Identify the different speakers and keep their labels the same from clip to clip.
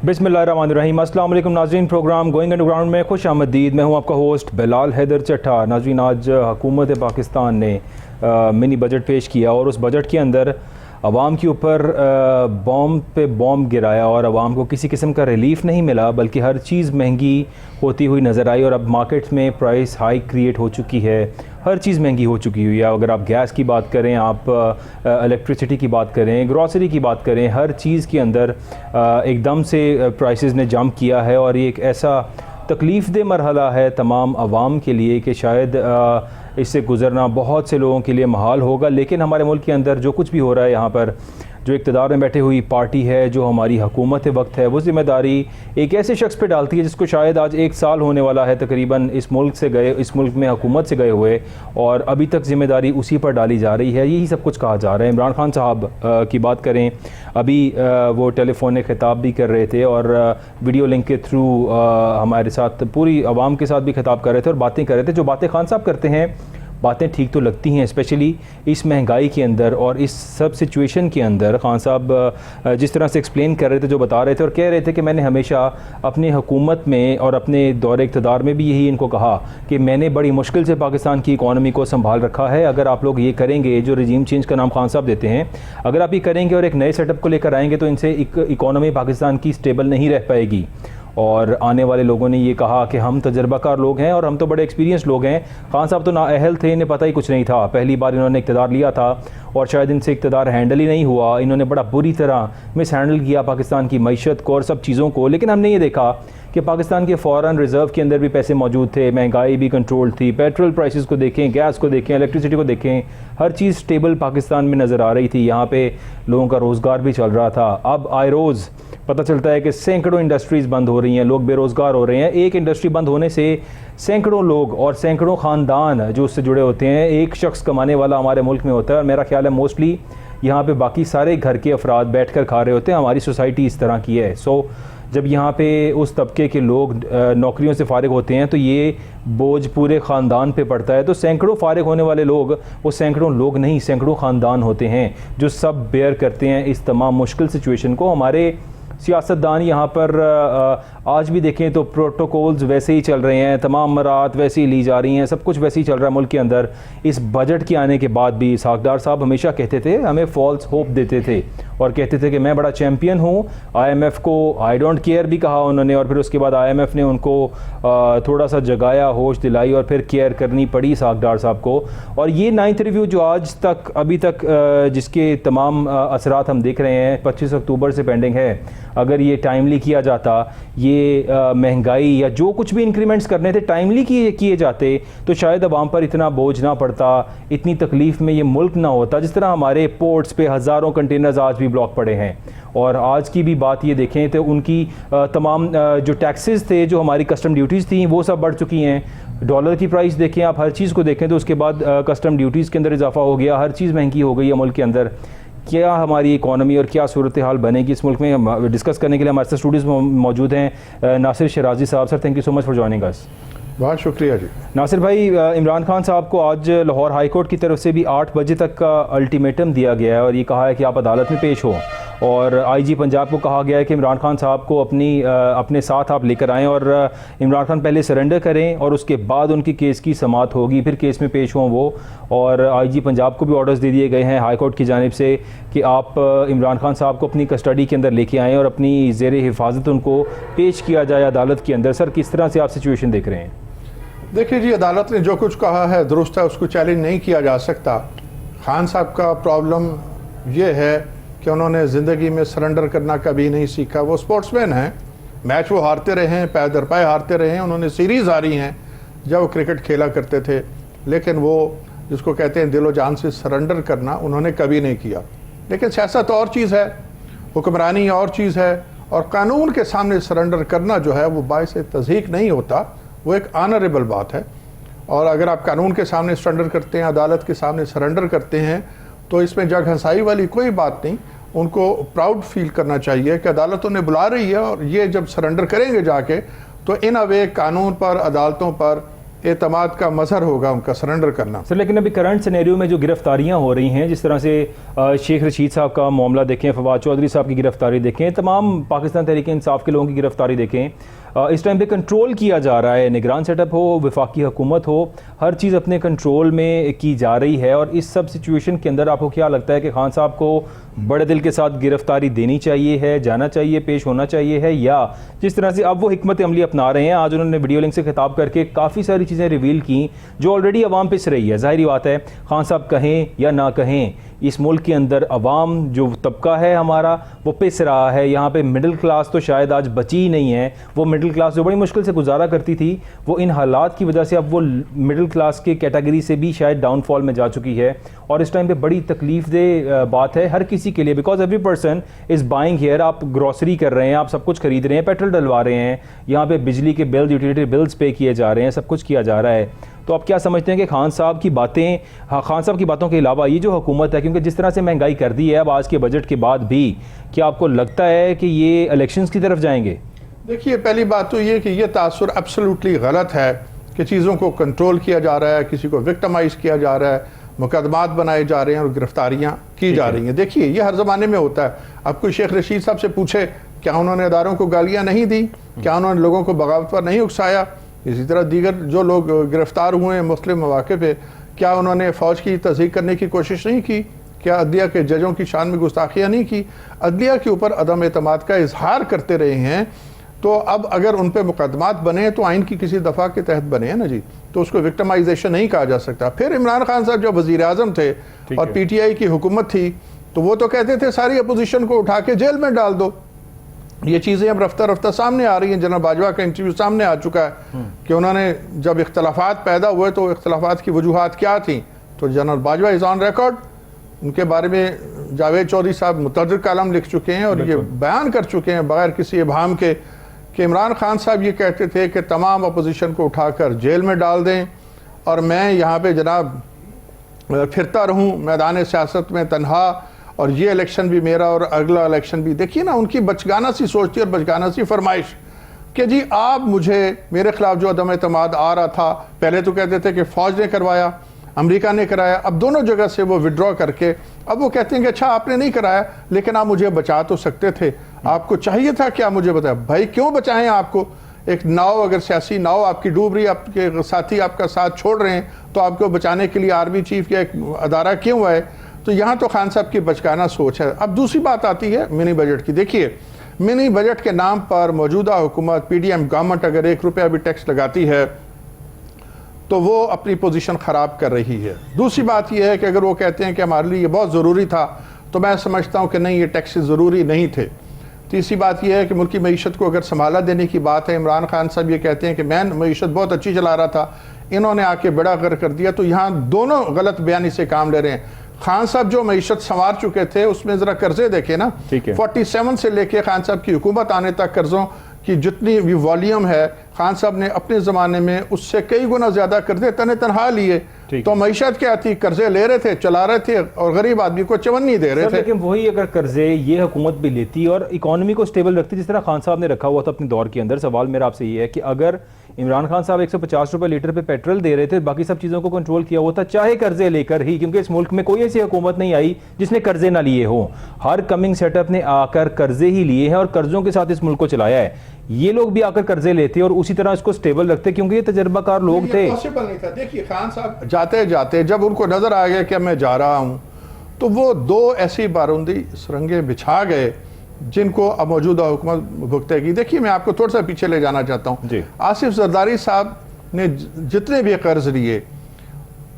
Speaker 1: बिस्मिल्लाहिर्रहमानिर्रहीम। अस्सलाम वालेकुम नाज़रीन, प्रोग्राम गोइंग अंडरग्राउंड में खुश आमदीद। मैं हूं आपका होस्ट बिलाल हैदर चट्टा। नाज़रीन, आज हुकूमत पाकिस्तान ने मिनी बजट पेश किया और उस बजट के अंदर अवाम के ऊपर बॉम्ब पे बॉम्ब गिराया और अवाम को किसी किस्म का रिलीफ नहीं मिला, बल्कि हर चीज़ महंगी होती हुई नज़र आई। और अब मार्केट में प्राइस हाइक क्रिएट हो चुकी है, हर चीज़ महंगी हो चुकी हुई है। अगर आप गैस की बात करें, आप इलेक्ट्रिसिटी की बात करें, ग्रॉसरी की बात करें, हर चीज़ के अंदर एकदम से प्राइसेस ने जंप किया है। और ये एक ऐसा तकलीफ़ दे मरहला है तमाम अवाम के लिए कि शायद इससे गुज़रना बहुत से लोगों के लिए महाल होगा। लेकिन हमारे मुल्क के अंदर जो कुछ भी हो रहा है, यहाँ पर जो इक़्तिदार में बैठी हुई पार्टी है, जो हमारी हुकूमत वक्त है, वो ज़िम्मेदारी एक ऐसे शख्स पे डालती है जिसको शायद आज 1 साल होने वाला है तकरीबन इस मुल्क में हुकूमत से गए हुए, और अभी तक ज़िम्मेदारी उसी पर डाली जा रही है। यही सब कुछ कहा जा रहा है। इमरान खान साहब की बात करें, अभी वो टेलीफोनिक खिताब भी कर रहे थे और वीडियो लिंक के थ्रू हमारे साथ पूरी आवाम के साथ भी खिताब कर रहे थे और बातें कर रहे थे। जो बातें खान साहब करते हैं, बातें ठीक तो लगती हैं, स्पेशली इस महंगाई के अंदर और इस सब सिचुएशन के अंदर। खान साहब जिस तरह से एक्सप्लेन कर रहे थे, जो बता रहे थे और कह रहे थे कि मैंने हमेशा अपनी हुकूमत में और अपने दौरे इक़्तिदार में भी यही इनको कहा कि मैंने बड़ी मुश्किल से पाकिस्तान की इकॉनमी को संभाल रखा है। अगर आप लोग ये करेंगे, जो रजीम चेंज का नाम खान साहब देते हैं, अगर आप ये करेंगे और एक नए सेटअप को लेकर आएंगे तो इनसे इकॉनमी पाकिस्तान की स्टेबल नहीं रह पाएगी। और आने वाले लोगों ने ये कहा कि हम तजर्बाकार लोग हैं और हम तो बड़े एक्सपीरियंस लोग हैं। खान साहब तो नाअहल थे, इन्हें पता ही कुछ नहीं था। पहली बार इन्होंने इक़्तिदार लिया था और शायद इनसे इक़्तिदार हैंडल ही नहीं हुआ। इन्होंने बड़ा बुरी तरह मिस हैंडल किया पाकिस्तान की मईशत को और सब चीज़ों को। लेकिन हमने ये देखा कि पाकिस्तान के फ़ॉरेन रिज़र्व के अंदर भी पैसे मौजूद थे, महंगाई भी कंट्रोल थी। पेट्रोल प्राइसेस को देखें, गैस को देखें, इलेक्ट्रिसिटी को देखें, हर चीज़ स्टेबल पाकिस्तान में नज़र आ रही थी। यहाँ पे लोगों का रोज़गार भी चल रहा था। अब आए रोज़ पता चलता है कि सैकड़ों इंडस्ट्रीज़ बंद हो रही हैं, लोग बेरोज़गार हो रहे हैं। एक इंडस्ट्री बंद होने से सैकड़ों लोग और सैकड़ों ख़ानदान जो उससे जुड़े होते हैं, एक शख्स कमाने वाला हमारे मुल्क में होता है। और मेरा ख्याल है मोस्टली यहाँ पे बाकी सारे घर के अफराद बैठ कर खा रहे होते हैं। हमारी सोसाइटी इस तरह की है। सो जब यहाँ पे उस तबके के लोग नौकरियों से फारिग होते हैं तो ये बोझ पूरे ख़ानदान पे पड़ता है। तो सैकड़ों फारिग होने वाले लोग, वो सैकड़ों लोग नहीं, सैकड़ों ख़ानदान होते हैं जो सब बेयर करते हैं इस तमाम मुश्किल सिचुएशन को। हमारे सियासतदान यहाँ पर आज भी देखें तो प्रोटोकॉल्स वैसे ही चल रहे हैं, तमाम मरात वैसे ही ली जा रही हैं, सब कुछ वैसे ही चल रहा है मुल्क के अंदर। इस बजट के आने के बाद भी साकदार साहब हमेशा कहते थे, हमें फॉल्स होप देते थे और कहते थे कि मैं बड़ा चैम्पियन हूँ। IMF को आई डोंट केयर भी कहा उन्होंने, और फिर उसके बाद IMF ने उनको थोड़ा सा जगाया, होश दिलाई और फिर केयर करनी पड़ी साकदार साहब को। और ये 9th रिव्यू जो आज तक अभी तक जिसके तमाम असरात हम देख रहे हैं, 25 अक्टूबर से पेंडिंग है। अगर ये टाइमली किया जाता, ये महंगाई या जो कुछ भी इंक्रीमेंट्स करने थे टाइमली किए जाते, तो शायद अवाम पर इतना बोझ ना पड़ता, इतनी तकलीफ़ में ये मुल्क ना होता। जिस तरह हमारे पोर्ट्स पे हज़ारों कंटेनर्स आज भी ब्लॉक पड़े हैं। और आज की भी बात ये देखें तो उनकी तमाम जो टैक्सेस थे, जो हमारी कस्टम ड्यूटीज़ थी, वो सब बढ़ चुकी हैं। डॉलर की प्राइस देखें, आप हर चीज़ को देखें तो उसके बाद कस्टम ड्यूटीज़ के अंदर इजाफा हो गया, हर चीज़ महंगी हो गई है मुल्क के अंदर। क्या हमारी इकॉनमी और क्या सूरत हाल बनेगी इस मुल्क में, डिस्कस करने के लिए हमारे साथ स्टूडियोज़ में मौजूद हैं नासिर शराजी साहब। Sir, thank you so much for joining us.
Speaker 2: बहुत शुक्रिया जी।
Speaker 1: नासिर भाई, इमरान खान साहब को आज लाहौर हाई कोर्ट की तरफ से भी 8 बजे तक का अल्टीमेटम दिया गया है और ये कहा है कि आप अदालत में पेश हो। और IG पंजाब को कहा गया है कि इमरान खान साहब को अपने साथ आप लेकर आएँ और इमरान खान पहले सरेंडर करें और उसके बाद उनकी केस की समाअत होगी, फिर केस में पेश हों वो। और IG पंजाब को भी ऑर्डर्स दे दिए गए हैं हाई कोर्ट की जानिब से कि आप इमरान खान साहब को अपनी कस्टडी के अंदर लेके आएँ और अपनी ज़ेर हिफाजत उनको पेश किया जाए अदालत के अंदर। सर, किस तरह से आप सिचुएशन देख रहे हैं?
Speaker 2: देखिए जी, अदालत ने जो कुछ कहा है दुरुस्त है, उसको चैलेंज नहीं किया जा सकता। खान साहब का प्रॉब्लम ये है कि उन्होंने ज़िंदगी में सरेंडर करना कभी नहीं सीखा। वो स्पोर्ट्समैन हैं, मैच वो हारते रहे हैं, पैर दर पाए हारते रहे हैं। उन्होंने सीरीज़ हारी हैं जब वो क्रिकेट खेला करते थे, लेकिन वो जिसको कहते हैं दिलो जान से सरेंडर करना उन्होंने कभी नहीं किया। लेकिन सियासत और चीज़ है, हुक्मरानी और चीज़ है, और कानून के सामने सरेंडर करना जो है वो बाइस तज़हीक नहीं होता, वो एक ऑनरेबल बात है। और अगर आप कानून के सामने सरेंडर करते हैं, अदालत के सामने सरेंडर करते हैं, तो इसमें जग हंसाई वाली कोई बात नहीं। उनको प्राउड फील करना चाहिए कि अदालत उन्हें बुला रही है और ये जब सरेंडर करेंगे जाके, तो इन अ वे कानून पर, अदालतों पर एतमाद का मजहर होगा उनका सरेंडर करना।
Speaker 1: सर लेकिन अभी करंट सिनेरियो में जो गिरफ्तारियां हो रही हैं, जिस तरह से शेख रशीद साहब का मामला देखें, फवाद चौधरी साहब की गिरफ्तारी देखें, तमाम पाकिस्तान तहरीक इंसाफ के लोगों की गिरफ्तारी देखें, इस टाइम पे कंट्रोल किया जा रहा है, निगरान सेटअप हो, वफाकी हुकूमत हो, हर चीज़ अपने कंट्रोल में की जा रही है। और इस सब सिचुएशन के अंदर आपको क्या लगता है कि खान साहब को बड़े दिल के साथ गिरफ्तारी देनी चाहिए है, जाना चाहिए, पेश होना चाहिए है, या जिस तरह से अब वो हिकमत अमली अपना रहे हैं, आज उन्होंने वीडियो लिंक से खिताब करके काफ़ी सारी चीज़ें रिवील की जो ऑलरेडी अवाम पिस रही है। ज़ाहिरी बात है, खान साहब कहें या ना कहें, इस मुल्क के अंदर अवाम जो तबका है हमारा वो पिस रहा है। यहाँ पे मिडिल क्लास तो शायद आज बची ही नहीं है। वो मिडिल क्लास जो बड़ी मुश्किल से गुजारा करती थी, वो इन हालात की वजह से अब वो मिडिल क्लास के कैटेगरी से भी शायद डाउनफॉल में जा चुकी है। और इस टाइम पे बड़ी तकलीफ दे बात है हर किसी के लिए, because every person is buying here. आप ग्रॉसरी कर रहे हैं, आप सब कुछ खरीद रहे हैं, पेट्रोल डलवा रहे हैं, यहाँ पे बिजली के बिल, यूटिलिटी बिल्स पे किए जा रहे हैं, सब कुछ किया जा रहा है। तो आप क्या समझते हैं कि खान साहब की बातें, हाँ, खान साहब की बातों के अलावा ये जो हुकूमत है, क्योंकि जिस तरह से महंगाई कर दी है अब आज के बजट के बाद भी, क्या आपको लगता है कि ये इलेक्शंस की तरफ जाएंगे?
Speaker 2: देखिए, पहली बात तो ये कि ये तासुर एब्सोल्युटली गलत है कि चीज़ों को कंट्रोल किया जा रहा है, किसी को विक्टिमाइज किया जा रहा है, मुकदमात बनाए जा रहे हैं और गिरफ्तारियां की जा रही हैं। देखिए, ये हर ज़माने में होता है। अब कोई शेख रशीद साहब से पूछे, क्या उन्होंने अदारों को गालियां नहीं दी? क्या उन्होंने लोगों को बगावत पर नहीं उकसाया? इसी तरह दीगर जो लोग गिरफ्तार हुए हैं मुस्लिम मौके पे, क्या उन्होंने फ़ौज की तस्दीक करने की कोशिश नहीं की? क्या अदलिया के जजों की शान में गुस्ताखियाँ नहीं की? अदलिया के ऊपर अदम एतमाद का इजहार करते रहे हैं। तो अब अगर उन पर मुकदमात बने तो आइन की किसी दफ़ा के तहत बने हैं ना जी, तो उसको विक्टिमाइजेशन नहीं कहा जा सकता। फिर इमरान खान साहब जब वज़ीर आज़म थे और PTI की हुकूमत थी, तो वो तो कहते थे सारी अपोजिशन को उठा के जेल में डाल दो। ये चीज़ें अब रफ्ता रफ्ता सामने आ रही हैं। जनरल बाजवा का इंटरव्यू सामने आ चुका है कि उन्होंने जब इख्तलाफात पैदा हुए तो इख्तलाफात की वजूहात क्या थी। तो general Bajwa is on record, उनके बारे में जावेद चौधरी साहब मुतअद्दिद कालम लिख चुके हैं और ये बयान कर चुके हैं बगैर किसी इबहाम के कि इमरान खान साहब ये कहते थे कि तमाम अपोजिशन को उठाकर जेल में डाल दें और मैं यहाँ पे जनाब फिरता रहूँ मैदान सियासत में तन्हा, और ये इलेक्शन भी मेरा और अगला इलेक्शन भी। देखिए ना, उनकी बचगाना सी सोच थी और बचगाना सी फरमाइश कि जी आप मेरे खिलाफ जो अदम एतमाद आ रहा था, पहले तो कहते थे कि फ़ौज ने करवाया, अमेरिका ने कराया, अब दोनों जगह से वो विड्रॉ करके अब वो कहते हैं कि अच्छा आपने नहीं कराया लेकिन आप मुझे बचा तो सकते थे, आपको चाहिए था क्या मुझे बताया। भाई क्यों बचाएं आपको? एक नाव, अगर सियासी नाव आपकी डूब रही, आपके साथी आपका साथ छोड़ रहे हैं, तो आपको बचाने के लिए आर्मी चीफ या एक अदारा क्यों है? तो यहाँ तो खान साहब की बचकाना सोच है। अब दूसरी बात आती है मिनी बजट की। देखिए, मिनी बजट के नाम पर मौजूदा हुकूमत PDM गवर्नमेंट अगर 1 रुपया भी टैक्स लगाती है तो वो अपनी पोजीशन ख़राब कर रही है। दूसरी बात यह है कि अगर वो कहते हैं कि हमारे लिए ये बहुत ज़रूरी था, तो मैं समझता हूँ कि नहीं, ये टैक्स ज़रूरी नहीं थे। तीसरी बात यह है कि मुल्क की मईशत को अगर संभाला देने की बात है, इमरान खान साहब ये कहते हैं कि मैं मईशत बहुत अच्छी चला रहा था, इन्होंने आके बेड़ा गर्क कर दिया, तो यहाँ दोनों गलत बयानी से काम ले रहे हैं। खान साहब जो मईशत संवार चुके थे उसमें ज़रा कर्जे देखे ना, 47 से लेके खान साहब की हुकूमत आने तक कर्जों कि जितनी भी वॉल्यूम है, खान साहब ने अपने ज़माने में उससे कई गुना ज़्यादा कर्जे तने तनहा लिए। तो मईशत क्या थी? कर्जे ले रहे थे, चला रहे थे और गरीब आदमी को चवन्नी दे रहे थे।
Speaker 1: लेकिन वही अगर कर्जे ये हुकूमत भी लेती और इकोनॉमी को स्टेबल रखती जिस तरह खान साहब ने रखा हुआ था अपने दौर के अंदर, सवाल मेरा आपसे ये है कि अगर इमरान खान साहब 150 रुपये लीटर पे पेट्रोल दे रहे थे, बाकी सब चीज़ों को कंट्रोल किया हुआ था, चाहे कर्जे लेकर ही, क्योंकि इस मुल्क में कोई ऐसी हुकूमत नहीं आई जिसने कर्जे ना लिए हो। हर कमिंग सेटअप ने आकर कर्जे ही लिए हैं और कर्जों के साथ इस मुल्क को चलाया है। ये लोग भी आकर कर्जे लेते और उसी तरह इसको स्टेबल रखते, क्योंकि ये तजर्बाकार लोग थे।
Speaker 2: पॉसिबल नहीं था। देखिए, खान साहब जाते जाते जब उनको नजर आ गया कि मैं जा रहा हूं, तो वो 2 ऐसी बारूदी सुरंगें बिछा गए जिनको अब मौजूदा हुकूमत भुगतेगी। देखिए, मैं आपको थोड़ा सा पीछे ले जाना चाहता हूँ। आसिफ जरदारी साहब ने जितने भी कर्ज लिए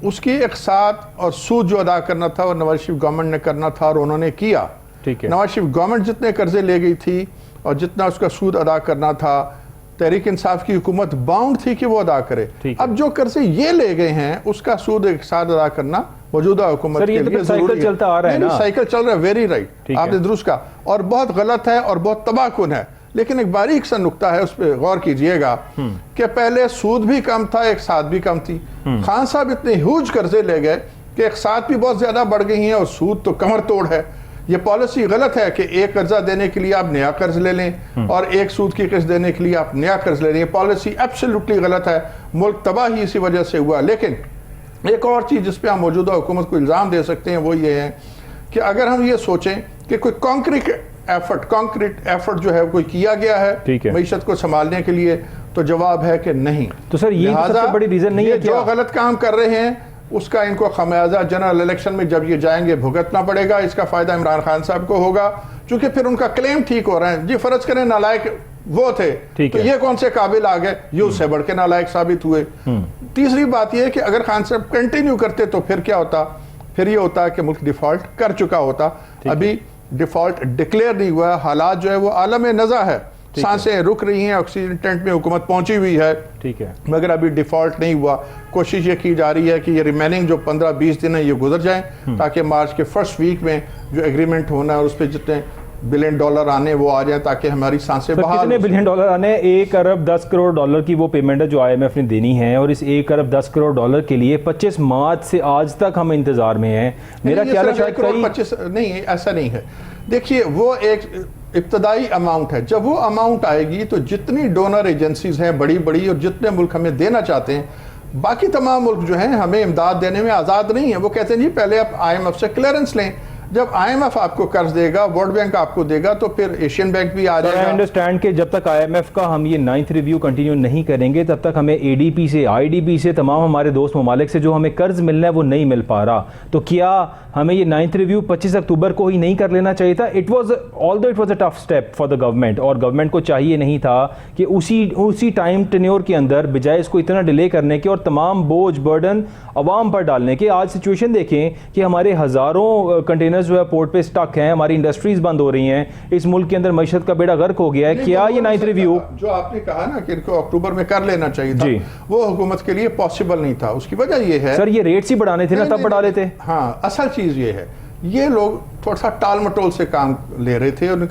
Speaker 2: उसकी एक साथ और सूद जो अदा करना था और नवाज शरीफ गवर्नमेंट ने करना था और उन्होंने किया।
Speaker 1: ठीक है,
Speaker 2: नवाज शरीफ गवर्नमेंट जितने कर्जे ले गई थी और जितना उसका सूद अदा करना था, तहरीक इंसाफ की हुकूमत बाउंड थी कि वो अदा करे। अब जो कर्जे ये ले गए हैं उसका सूद एक साथ अदा करना मौजूदा हुकूमत के लिए
Speaker 1: साइकिल चलता आ रहा है ना,
Speaker 2: साइकिल चल रहा है। वेरी राइट, आपने दुरुस्त कहा, और बहुत गलत है और बहुत तबाहकुन है। लेकिन एक बारीक सा नुक्ता है, उस पर गौर कीजिएगा कि पहले सूद भी कम था, एक साथ भी कम थी। खान साहब इतने ह्यूज कर्जे ले गए कि एक साथ भी बहुत ज्यादा बढ़ गई हैं और सूद तो कमर तोड़ है। ये पॉलिसी गलत है कि एक कर्जा देने के लिए आप नया कर्ज ले लें और एक सूद की किस्त देने के लिए आप नया कर्ज ले लें। ये पॉलिसी एब्सोल्युटली गलत है, मुल्क तबाह ही इसी वजह से हुआ। लेकिन एक और चीज़ जिस पे हम मौजूदा हुकूमत को इल्ज़ाम दे सकते हैं वो ये है कि अगर हम ये सोचें कि कोई कॉन्क्रीट एफर्ट जो है कोई किया गया है मईशत को संभालने के लिए, तो जवाब है कि नहीं।
Speaker 1: तो सर ये सबसे बड़ी रीजन नहीं है
Speaker 2: जो गलत काम कर रहे हैं उसका इनको खमियाजा जनरल इलेक्शन में जब ये जाएंगे भुगतना पड़ेगा। इसका फायदा इमरान खान साहब को होगा क्योंकि फिर उनका क्लेम ठीक हो रहा है। जी फर्ज करें नालायक वो थे तो ये कौन से काबिल आ गए, ये उससे बढ़ के नालायक साबित हुए। तीसरी बात यह है कि अगर खान साहब कंटिन्यू करते तो फिर क्या होता, फिर ये होता कि मुल्क डिफॉल्ट कर चुका होता। अभी डिफॉल्ट डिक्लेयर नहीं हुआ, हालात जो है वो आलम नज़ा है, सांसें रुक रही हैं, ऑक्सीजन टेंट में हुकूमत पहुंची हुई है, ठीक है, मगर अभी डिफॉल्ट नहीं हुआ। कोशिश ये की जा रही है कि ये रिमेनिंग जो 15-20 दिन है ये गुजर जाएं ताकि मार्च के फर्स्ट वीक में जो एग्रीमेंट होना है और उस पर जितने $1 बिलियन आने वो आ जाए ताकि हमारी सांसें बहाल।
Speaker 1: कितने $1 बिलियन आने? 1 अरब 10 करोड़ डॉलर की वो पेमेंट है जो IMF ने देनी है और इस 1 अरब 10 करोड़ डॉलर के लिए 25 मार्च से आज तक हम इंतजार में हैं। मेरा ख्याल है शायद
Speaker 2: 25 नहीं, ऐसा नहीं है। देखिए वो एक इब्तदाई अमाउंट है, जब वो अमाउंट आएगी तो जितनी डोनर एजेंसीज हैं बड़ी बड़ी और जितने मुल्क हमें देना चाहते हैं, बाकी तमाम मुल्क जो हैं हमें इमदाद देने में आज़ाद नहीं है। वो कहते हैं जी पहले आप IMF से क्लियरेंस लें, जब IMF आपको कर्ज देगा, वर्ल्ड बैंक आपको देगा, तो फिर एशियन बैंक भी आ जाएगा।
Speaker 1: आई अंडरस्टैंड कि जब तक IMF का हम ये 9th रिव्यू कंटिन्यू नहीं करेंगे तब तक हमें ADB से, IDB से, तमाम हमारे दोस्त ममालिक से जो हमें कर्ज मिलना है वो नहीं मिल पा रहा। तो क्या हमें ये 9th रिव्यू 25 अक्टूबर को ही नहीं कर लेना चाहिए था? It was although it was a tough step for the government और गवर्नमेंट को चाहिए नहीं था कि उसी टाइम टेन्योर के अंदर बजाय इसको इतना डिले करने के और तमाम बोझ बर्डन अवाम पर डालने के। आज सिचुएशन देखें कि हमारे हज़ारों कंटेनर्स जो है पोर्ट पे स्टक हैं, हमारी इंडस्ट्रीज बंद हो रही हैं, इस मुल्क के अंदर मईशत का बेड़ा गर्क हो गया है। क्या ये 9th रिव्यू
Speaker 2: जो आपने कहा ना कि इनको अक्टूबर में कर लेना चाहिए था, वो हुकूमत के लिए पॉसिबल नहीं था। उसकी वजह ये है
Speaker 1: सर ये रेट्स ही बढ़ाने थे ना, तब बढ़ा लेते।
Speaker 2: हाँ, असल चीज ये है ये लोग थोड़ा सा टाल मटोल से काम ले रहे थे और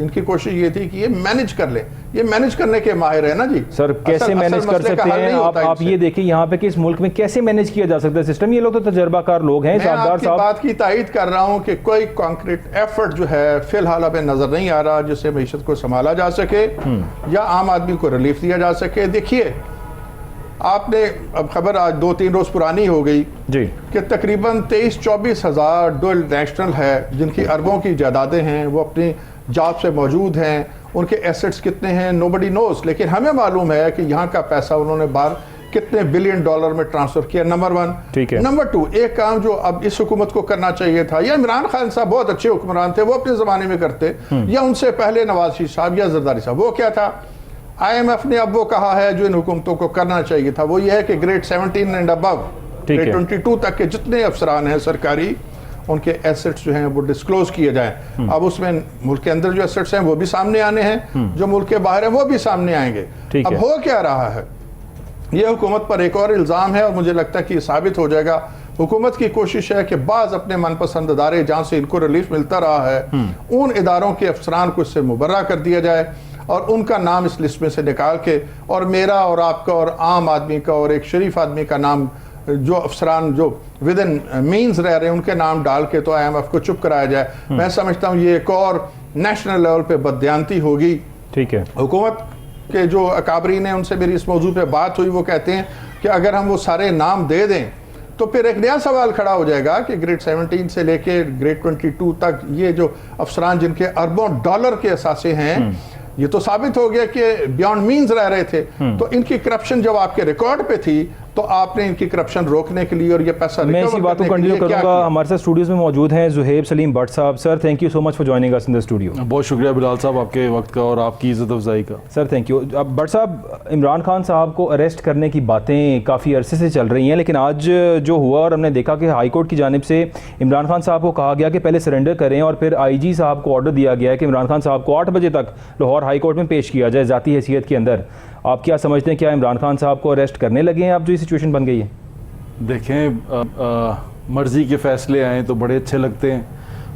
Speaker 2: इनकी कोशिश ये थी कि ये मैनेज कर ले। ये मैनेज करने के माहिर है ना जी।
Speaker 1: सर कैसे मैनेज कर सकते हैं आप ये देखिए यहाँ पे कि इस मुल्क में कैसे मैनेज किया जा सकता है सिस्टम। ये लोग तो तजर्बाकार लोग हैं।
Speaker 2: मैं आपकी बात की तायीद कर रहा हूँ कि कोई कॉन्क्रीट एफर्ट जो है फिलहाल हमें नजर नहीं आ रहा जिससे मईशत को संभाला जा सके या आम आदमी को रिलीफ दिया जा सके। देखिए आपने अब खबर आज 2-3 रोज पुरानी हो गई जी कि तकरीबन 23-24 हज़ार डुअल नेशनल है जिनकी अरबों की जायदादें हैं, वो अपनी जॉब से मौजूद हैं, उनके एसेट्स कितने हैं नोबडी नोज, लेकिन हमें मालूम है कि यहाँ का पैसा उन्होंने बाहर कितने $1 बिलियन में ट्रांसफर किया। नंबर 1। ठीक है। नंबर 2, एक काम जो अब इस हुकूमत को करना चाहिए था, या इमरान खान साहब बहुत अच्छे हुक्मरान थे वो अपने जमाने में करते, या उनसे पहले नवाज शरीफ साहब या जरदारी साहब, वो क्या था IMF ने अब वो कहा है जो इन हुकूमतों को करना चाहिए था, वो ये है कि ग्रेड 17 एंड अबव, ग्रेड 22 तक के जितने अफसरान हैं सरकारी, उनके एसेट्स जो हैं वो डिस्क्लोज किए जाएं। अब उसमें मुल्क के अंदर जो एसेट्स हैं वो भी सामने आने हैं, जो मुल्क के बाहर हैं वो भी सामने आएंगे। अब हो क्या रहा है, ये हुकूमत पर एक और इल्ज़ाम है और मुझे लगता है कि साबित हो जाएगा। हुकूमत की कोशिश है कि बाज़ अपने मनपसंद इदारे जहाँ से इनको रिलीफ मिलता रहा है उन इदारों के अफसरान को इससे मुबर्रा कर दिया जाए और उनका नाम इस लिस्ट में से निकाल के और मेरा और आपका और आम आदमी का और एक शरीफ आदमी का नाम, जो अफसरान जो विद इन मीन्स रह रहे हैं उनके नाम डाल के तो IMF को चुप कराया जाए। मैं समझता हूँ ये एक और नेशनल लेवल पे बददियानती होगी। ठीक है। हुकूमत के जो अकाबरीन हैं उनसे मेरी इस मौजू पे बात हुई, वो कहते हैं कि अगर हम वो सारे नाम दे दें तो फिर एक नया सवाल खड़ा हो जाएगा कि ग्रेड 17 से लेके ग्रेड 22 तक ये जो अफसरान जिनके अरबों डॉलर के असासे हैं, ये तो साबित हो गया कि बियॉन्ड मीन्स रह रहे थे। तो इनकी करप्शन जब आपके रिकॉर्ड पे थी तो आपने इनकी करप्शन रोकने के लिए और ये पैसा
Speaker 1: मैं इसी बात को कंटिन्यू करूंगा। हमारे साथ स्टूडियोज में मौजूद हैं ज़ुहैब सलीम भट्ट साहब। Sir thank you so much for joining us in the studio.
Speaker 3: बहुत शुक्रिया बिलाल साहब आपके वक्त का और आपकी इज़्ज़त अफजाई का।
Speaker 1: Sir thank you. अब भट्ट साहब, इमरान खान साहब को अरेस्ट करने की बातें काफ़ी अरसे से चल रही हैं, लेकिन आज जो हुआ और हमने देखा कि हाई कोर्ट की जानिब से इमरान खान साहब को कहा गया कि पहले सरेंडर करें और फिर IG साहब को ऑर्डर दिया गया है कि इमरान खान साहब को 8 बजे तक लाहौर हाई कोर्ट में पेश किया जाए ज़ाती हैसियत के अंदर। आप क्या समझते हैं, क्या इमरान खान साहब को अरेस्ट करने लगे हैं अब जो ये सिचुएशन बन गई है?
Speaker 3: देखें, मर्ज़ी के फ़ैसले आएँ तो बड़े अच्छे लगते हैं,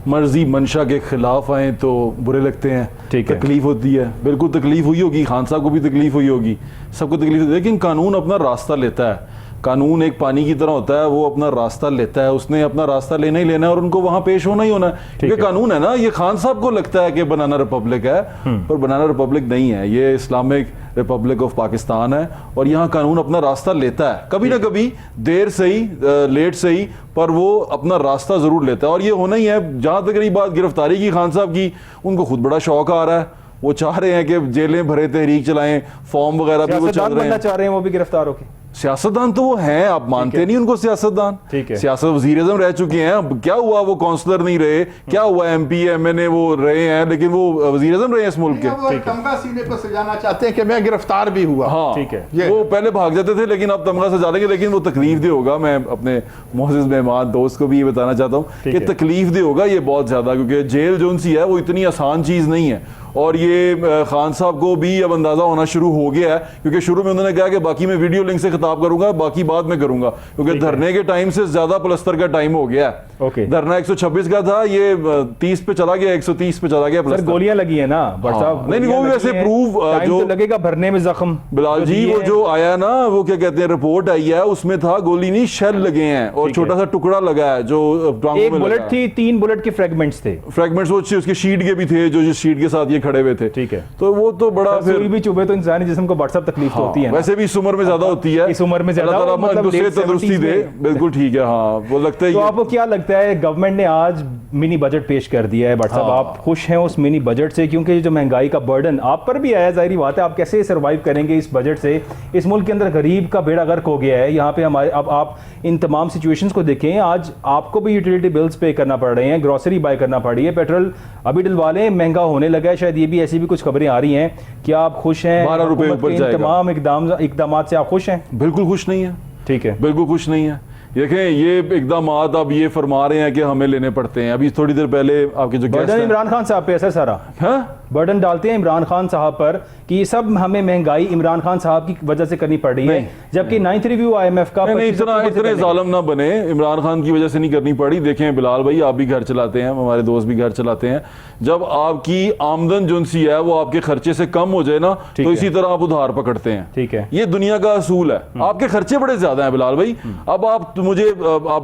Speaker 3: मर्ज़ी मंशा के ख़िलाफ़ आएँ तो बुरे लगते हैं। तकलीफ़ होती है, बिल्कुल तकलीफ़ हुई होगी, खान साहब को भी तकलीफ़ हुई होगी, सबको तकलीफ होती है, लेकिन कानून अपना रास्ता लेता है। कानून एक पानी की तरह होता है, वो अपना रास्ता लेता है, उसने अपना रास्ता लेना ही लेना है और उनको वहां पेश होना ही होना है, क्योंकि कानून है ना। ये खान साहब को लगता है कि बनाना रिपब्लिक है, पर बनाना रिपब्लिक नहीं है, ये इस्लामिक रिपब्लिक ऑफ पाकिस्तान है। और यहाँ कानून अपना रास्ता लेता है, कभी ना कभी, देर से ही, लेट से ही, पर वो अपना रास्ता जरूर लेता है। और ये होना ही है। जहां तक रही बात गिरफ्तारी की खान साहब की, उनको खुद बड़ा शौक आ रहा है, वो चाह रहे हैं कि जेलें भरे, तहरीक चलाएं, फॉर्म वगैरह भी वो चल रहे हैं,
Speaker 1: चाह रहे हैं वो भी गिरफ्तार होके।
Speaker 3: सियासतदान तो वो हैं, आप मानते नहीं उनको सियासतदान?
Speaker 1: ठीक है।
Speaker 3: सियासत वजीर-ए-आज़म रह चुके हैं, अब क्या हुआ वो काउंसलर नहीं रहे, क्या हुआ MP MNA वो रहे हैं, लेकिन वो वजीर-ए-आज़म रहे हैं इस मुल्क के।
Speaker 2: वो तमगा सीने पर सजाना चाहते हैं कि मैं गिरफ्तार भी हुआ।
Speaker 3: हाँ
Speaker 1: ठीक है।
Speaker 3: वो पहले भाग जाते थे, लेकिन अब तमगा सजा देंगे, लेकिन वो तकलीफ दे होगा। मैं अपने मोअज़्ज़िज़ मेहमान दोस्त को भी ये बताना चाहता हूँ कि तकलीफ दे होगा ये बहुत ज्यादा, क्योंकि जेल जो सी है वो इतनी आसान चीज नहीं है। और ये खान साहब को भी अब अंदाजा होना शुरू हो गया है, क्योंकि शुरू में उन्होंने कहा कि बाकी मैं वीडियो लिंक से खिताब करूंगा, बाकी बाद में करूंगा, क्योंकि धरने के टाइम से ज्यादा प्लस्तर का टाइम हो गया है। धरना 126 का था, ये 30 पे चला गया, 130 पे चला गया।
Speaker 1: सर गोलियां लगी है ना साहब?
Speaker 3: नहीं, वो भी वैसे प्रूव
Speaker 1: जो लगेगा भरने में जख्म
Speaker 3: बिलाल जी, वो जो आया ना, वो क्या कहते हैं, रिपोर्ट आई है, उसमें था गोली नहीं, शेल लगे हैं और छोटा सा टुकड़ा लगा है जो
Speaker 1: एक बुलेट थी, 3 बुलेट के फ्रेगमेंट्स थे।
Speaker 3: फ्रेगमेंट्स वो उसके शीट के भी थे, जो जिस शीट के साथ ये खड़े हुए थे।
Speaker 1: ठीक है।
Speaker 3: तो वो तो बड़ा फिर
Speaker 1: भी चुभे तो इंसानी जिस्म को व्हाट्सएप तकलीफ तो होती है।
Speaker 3: वैसे भी इस उम्र में ज्यादा होती है,
Speaker 1: इस उम्र में ज्यादा,
Speaker 3: मतलब तंदुरुस्ती दे। बिल्कुल ठीक है। हाँ, वो लगता है।
Speaker 1: तो आपको क्या लगता है, गवर्नमेंट ने आज मिनी बजट पेश कर दिया है, भट्ट साहब आप खुश हैं उस मिनी बजट से? क्योंकि जो महंगाई का बर्डन आप पर भी आया, जाहिर बात है, आप कैसे सर्वाइव करेंगे इस बजट से? इस मुल्क के अंदर गरीब का बेड़ा गर्क हो गया है। यहाँ पे हमारे, अब आप इन तमाम सिचुएशंस को देखें, आज आपको भी यूटिलिटी बिल्स पे करना पड़ रहे हैं, ग्रोसरी बाय करना पड़ रही है, पेट्रोल अभी डलवा लें, महंगा होने लगा है शायद, ये भी ऐसी भी कुछ खबरें आ रही हैं। क्या आप खुश हैं?
Speaker 3: 12 रुपए ऊपर जाएगा।
Speaker 1: तमाम इकदाम से आप खुश हैं?
Speaker 3: बिल्कुल खुश नहीं है।
Speaker 1: ठीक है,
Speaker 3: बिल्कुल खुश नहीं है। देखें, ये इकदाम अब ये फरमा रहे हैं कि हमें लेने पड़ते हैं। अभी थोड़ी देर पहले आपके जो
Speaker 1: बर्डन इमरान खान साहब पे है सर सारा।
Speaker 3: हाँ?
Speaker 1: बर्डन डालते हैं इमरान खान साहब पर कि ये सब हमें महंगाई इमरान खान साहब की वजह से करनी पड़ रही है, जबकि 9th रिव्यू IMF का
Speaker 3: नहीं, इतने जालिम ना बने, इमरान खान की वजह से नहीं करनी पड़ी। देखें बिलाल भाई, आप भी घर चलाते हैं, हमारे दोस्त भी घर चलाते हैं, जब आपकी आमदन जो सी है वो आपके खर्चे से कम हो जाए ना, तो इसी तरह आप उधार पकड़ते हैं।
Speaker 1: ठीक है,
Speaker 3: ये दुनिया का असूल है। आपके खर्चे बड़े ज्यादा हैं बिलाल भाई। अब आप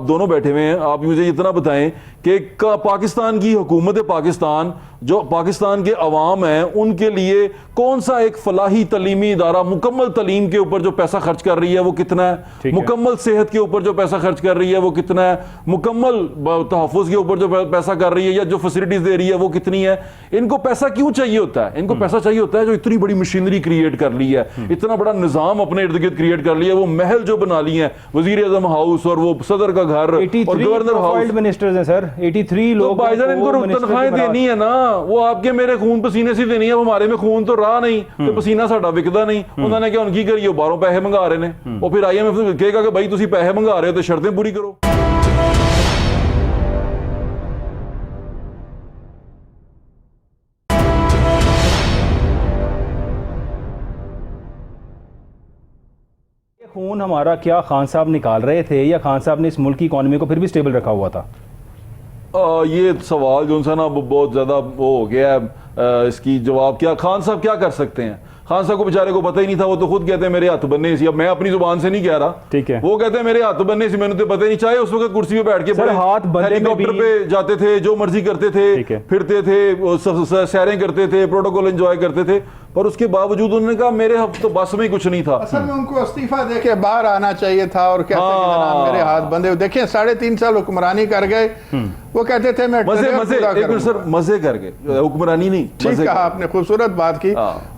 Speaker 3: दोनों बैठे हुए हैं, आप मुझे इतना बताएं कि पाकिस्तान की हुकूमत पाकिस्तान, जो पाकिस्तान के अवाम हैं, उनके लिए कौन सा एक फलाही तलीमी इदारा मुकम्मल तलीम के ऊपर जो पैसा खर्च कर रही है वो कितना है, मुकम्मल सेहत के ऊपर जो पैसा खर्च कर रही है वो कितना है, मुकम्मल तहफ़्फ़ुज़ के ऊपर जो पैसा कर रही है या जो फैसिलिटीज दे रही है वो कितनी है। इनको पैसा क्यों चाहिए होता है? इनको पैसा चाहिए होता है जो इतनी बड़ी मशीनरी क्रिएट कर ली है, इतना बड़ा निज़ाम अपने इर्द गिर्द क्रिएट कर लिया, वो महल जो बना लिए हैं, वज़ीर-ए-आज़म हाउस और वो सदर का घर और गवर्नर हाउस,
Speaker 1: मिनिस्टर्स हैं सर, 83 लोग।
Speaker 3: भाईजान, इनको तनख्वाहें देनी है ना, वो आपके मेरे खून पसीने से देनी है। हमारे में खून तो रहा नहीं, तो पसीना साडा विकदा नहीं। उन्होंने क्या उनकी करिए, बाहरों पैसे मंगा रहे ने, और फिर IMF कहेगा कि भाई तुसी पैसे मंगा रहे हो तो शर्तें पूरी करो।
Speaker 1: खून हमारा क्या खान साहब निकाल रहे थे, या खान साहब ने इस मुल्क की इकॉनमी को फिर भी स्टेबल रखा हुआ था?
Speaker 3: ये सवाल जो सा ना बहुत ज्यादा वो हो गया है, इसकी जवाब क्या, खान साहब क्या कर सकते हैं? खान साहब को बेचारे को पता ही नहीं था, वो तो खुद कहते हैं मेरे हाथ बनने सी। अब मैं अपनी जुबान से नहीं कह रहा, ठीक है, वो कहते हैं मेरे हाथ बनने सी, मैंने तो पता ही नहीं। चाहे उस वक्त कुर्सी पे बैठ के हेलीकॉप्टर पे जाते थे, जो मर्जी करते थे, फिरते थे, सैरें करते थे, प्रोटोकॉल एंजॉय करते थे, पर उसके बावजूद उन्होंने कहा मेरे तो बस में कुछ नहीं था।
Speaker 2: असल में उनको इस्तीफा देके बाहर आना चाहिए था और कहते कि मेरे हाथ बंधे हुए। देखिए 3.5 साल हुक्मरानी कर गए, वो कहते थे मैं
Speaker 3: मजे कर गए, हुक्मरानी नहीं।
Speaker 2: ठीक कहा आपने, खूबसूरत बात की,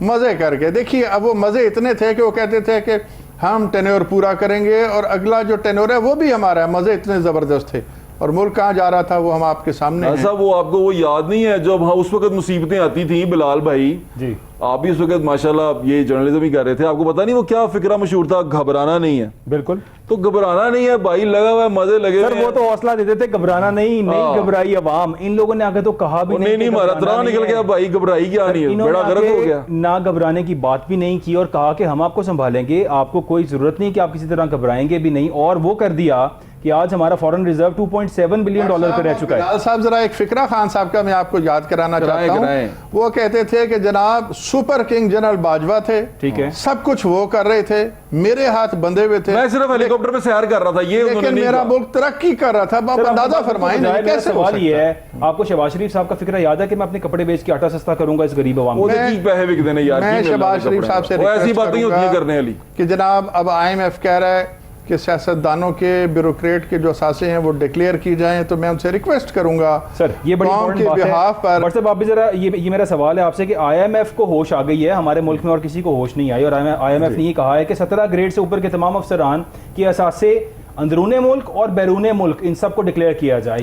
Speaker 2: मजे करके। देखिए अब वो मजे इतने थे कि वो कहते थे कि हम टेन्योर पूरा करेंगे और अगला जो टेन्योर है वो भी हमारा है। मजे इतने जबरदस्त थे, और मुल्क कहाँ जा रहा था वो हम आपके सामने हैं।
Speaker 3: वो आपको वो याद नहीं है जब उस वक्त मुसीबतें आती थी बिलाल भाई जी, आप भी उस वक्त माशाल्लाह ये जर्नलिज्म ही कर रहे थे, आपको पता नहीं वो क्या फिक्रा मशहूर था, घबराना नहीं है।
Speaker 1: बिल्कुल,
Speaker 3: तो घबराना नहीं है भाई, लगा हुआ है, मजे लगे
Speaker 1: सर। वो तो हौसला देते थे, घबराना नहीं, नहीं घबराई अवाम। इन लोगों ने आगे तो कहा भी
Speaker 3: नहीं, मारा निकल गया भाई, घबराई क्या नहीं है, बड़ा गलत हो गया।
Speaker 1: ना घबराने की बात भी नहीं की और कहा कि हम आपको संभालेंगे, आपको कोई जरूरत नहीं कि आप किसी तरह घबराएंगे भी नहीं। और वो कर दिया कि आज हमारा फॉरेन रिजर्व $2.7 बिलियन पे रह चुका है।
Speaker 2: बिलाल साहब, जरा एक फिक्रा खान साहब का मैं आपको याद कराना चाहता हूँ। वो कहते थे कि जनाब सुपर किंग जनरल बाजवा थे,
Speaker 1: ठीक है,
Speaker 2: सब कुछ वो कर रहे थे, मेरे हाथ बंधे हुए थे,
Speaker 3: मैं सिर्फ हेलीकॉप्टर पे सैर कर रहा था, ये
Speaker 2: लेकिन मेरा मुल्क तरक्की कर रहा था। आप अंदाजा फरमाएं कैसे
Speaker 1: सवाल ये है, आपको शहबाज शरीफ साहब का फिक्रा याद है कि मैं अपने कपड़े बेच के आटा सस्ता करूंगा इस गरीब आवाम को?
Speaker 2: मैं शहबाज शरीफ साहब से
Speaker 3: ऐसी बातें होती है करने वाली
Speaker 2: कि जनाब अब IMF कह रहा है कि सियासतदानों के ब्यूरोक्रेट के जो असासे हैं वो डिक्लेयर की जाएं, तो मैं उनसे रिक्वेस्ट करूंगा
Speaker 1: सर, ये बड़ी
Speaker 2: के बिहाफ पर।
Speaker 1: बट साहब आप भी जरा ये मेरा सवाल है आपसे कि IMF को होश आ गई है, हमारे मुल्क में और किसी को होश नहीं आई, और IMF ने ये कहा है कि 17 ग्रेड से ऊपर के तमाम अफसरान के असासे अंदरूने मुल्क और बैरूने मुल्क इन सबको डिक्लेयर किया जाए,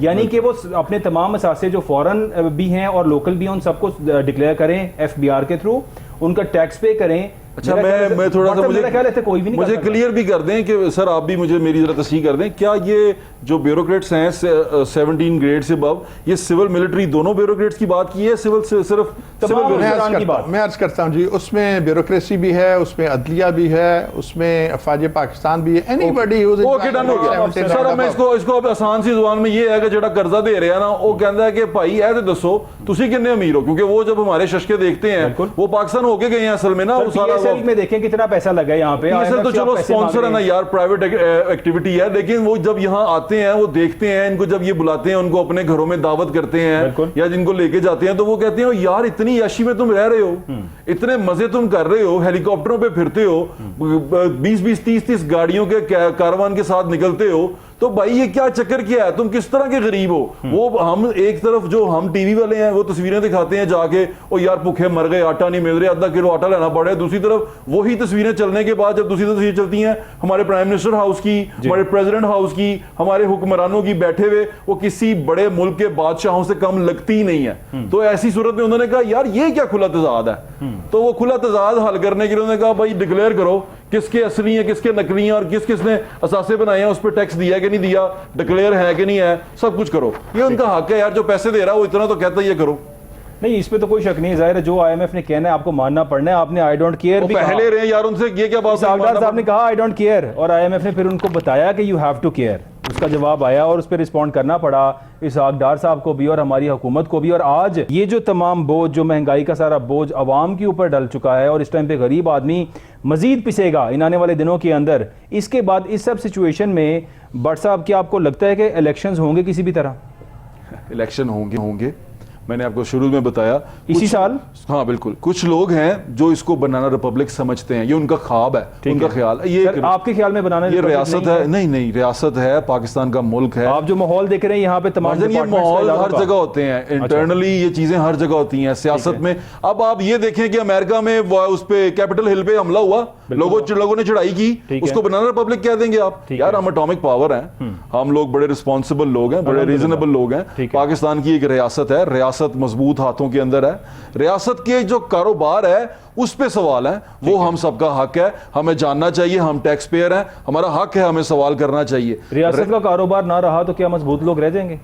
Speaker 1: यानी कि वो अपने तमाम असासे जो फॉरेन भी हैं और लोकल भी हैं उन सबको डिक्लेयर करें FBR के थ्रू, उनका टैक्स पे करें।
Speaker 3: अच्छा, मैं थोड़ा सा मुझे क्लियर भी कर दें कि सर आप भी मुझे मेरी जरा तस्दीक कर दें, क्या ये जो ब्यूरोक्रेट्स हैं 17 ग्रेड से अबव, ये सिविल मिलिट्री दोनों ब्यूरोक्रेट्स की बात की है, सिविल सिर्फ
Speaker 2: की बात मैं अर्ज करता हूं जी, उसमें ब्यूरोक्रेसी भी है, उसमें अदलिया भी है, उसमें अफवाज पाकिस्तान भी है, एनीबॉडी
Speaker 3: ओके डन हो गया सर। मैं इसको आसान सी जुबान में ये है कि जेड़ा कर्जा दे रहे हैं ना, वो कहता है कि भाई ऐ तो दसो तुसी कितने अमीर हो, क्योंकि वो जब हमारे शशके देखते हैं वो पाकिस्तान होके गए हैं असल में ना, वो सारा
Speaker 1: में देखें कितना पैसा लगा है यहाँ पे।
Speaker 3: तो चलो स्पॉन्सर है ना यार, प्राइवेट एक्टिविटी है, लेकिन वो जब यहाँ आते हैं वो देखते हैं इनको, जब ये बुलाते हैं उनको अपने घरों में दावत करते हैं या जिनको लेके जाते हैं, तो वो कहते हैं यार इतनी यशी में तुम रह रहे हो, इतने मजे तुम कर रहे हो, हेलीकॉप्टरों पे फिरते हो, 20-20 30-30 गाड़ियों के कारवान के साथ निकलते हो, तो भाई ये क्या चक्कर क्या है, तुम किस तरह के गरीब हो। वो हम एक तरफ जो हम टीवी वाले हैं वो तस्वीरें दिखाते हैं जाके, ओ यार भूखे मर गए, आटा नहीं मिल रहा, आधा किलो आटा लेना पड़े, दूसरी तरफ वही तस्वीरें चलने के बाद जब दूसरी तस्वीर चलती हैं हमारे प्राइम मिनिस्टर हाउस की, हमारे प्रेसिडेंट हाउस की, हमारे हुक्मरानों की बैठे हुए, वो किसी बड़े मुल्क के बादशाहों से कम लगती ही नहीं है। तो ऐसी सूरत में उन्होंने कहा यार ये क्या खुला तजाद है, तो वो खुला तजाद हल करने के लिए उन्होंने कहा भाई डिक्लेयर करो किसके असली हैं किसके नकली हैं और किस किसने असासे बनाए हैं, उस पर टैक्स दिया कि नहीं दिया, डिक्लेयर है कि नहीं है, सब कुछ करो। ये उनका हक है यार, जो पैसे दे रहा है वो इतना तो कहता है ये करो।
Speaker 1: नहीं, इस पे तो कोई शक नहीं, जाहिर है जो IMF ने कहना है आपको मानना पड़ना है। आपने आई डोंट केयर भी
Speaker 3: पहले रहे यार, उनसे ये क्या बात,
Speaker 1: साहब ने कहा आई डोंट केयर, और IMF ने फिर उनको बताया कि यू हैव टू केयर, उसका जवाब आया और उस पर रिस्पॉन्ड करना पड़ा इसहाक डार साहब को भी और हमारी हुकूमत को भी। और आज ये जो तमाम बोझ, जो महंगाई का सारा बोझ अवाम के ऊपर डल चुका है और इस टाइम पे गरीब आदमी मजीद पिसेगा इन आने वाले दिनों के अंदर, इसके बाद इस सब सिचुएशन में भट्ट साहब क्या आपको लगता है कि इलेक्शंस होंगे किसी भी तरह?
Speaker 3: इलेक्शन होंगे मैंने आपको शुरू में बताया
Speaker 1: इसी साल।
Speaker 3: हाँ बिल्कुल, कुछ लोग हैं जो इसको बनाना रिपब्लिक समझते हैं, ये उनका ख्वाब है, उनका ख्याल है। ये
Speaker 1: आपके ख्याल में बनाना
Speaker 3: ये रियासत है? नहीं, रियासत है, पाकिस्तान का मुल्क है।
Speaker 1: आप जो माहौल देख रहे हैं यहाँ पे तमाम
Speaker 3: ये माहौल हर जगह होते हैं, इंटरनली ये चीजें हर जगह होती हैं सियासत में। अब आप ये देखें कि अमेरिका में उस पे कैपिटल हिल पे हमला हुआ, लोगों ने चढ़ाई की, उसको बनाना रिपब्लिक कह देंगे आप? यार हम एटॉमिक पावर हैं, हम लोग बड़े रिस्पॉन्सिबल लोग हैं, बड़े रीजनेबल लोग हैं। पाकिस्तान की एक रियासत है, रियासत मजबूत हाथों के अंदर है, रियासत के जो कारोबार है उस पे सवाल है, वो हम सबका हक है, हमें जानना चाहिए, हम टैक्स पेयर हैं, हमारा हक है, हमें सवाल करना चाहिए।
Speaker 1: रियासत का कारोबार ना रहा तो क्या मजबूत लोग रह जाएंगे?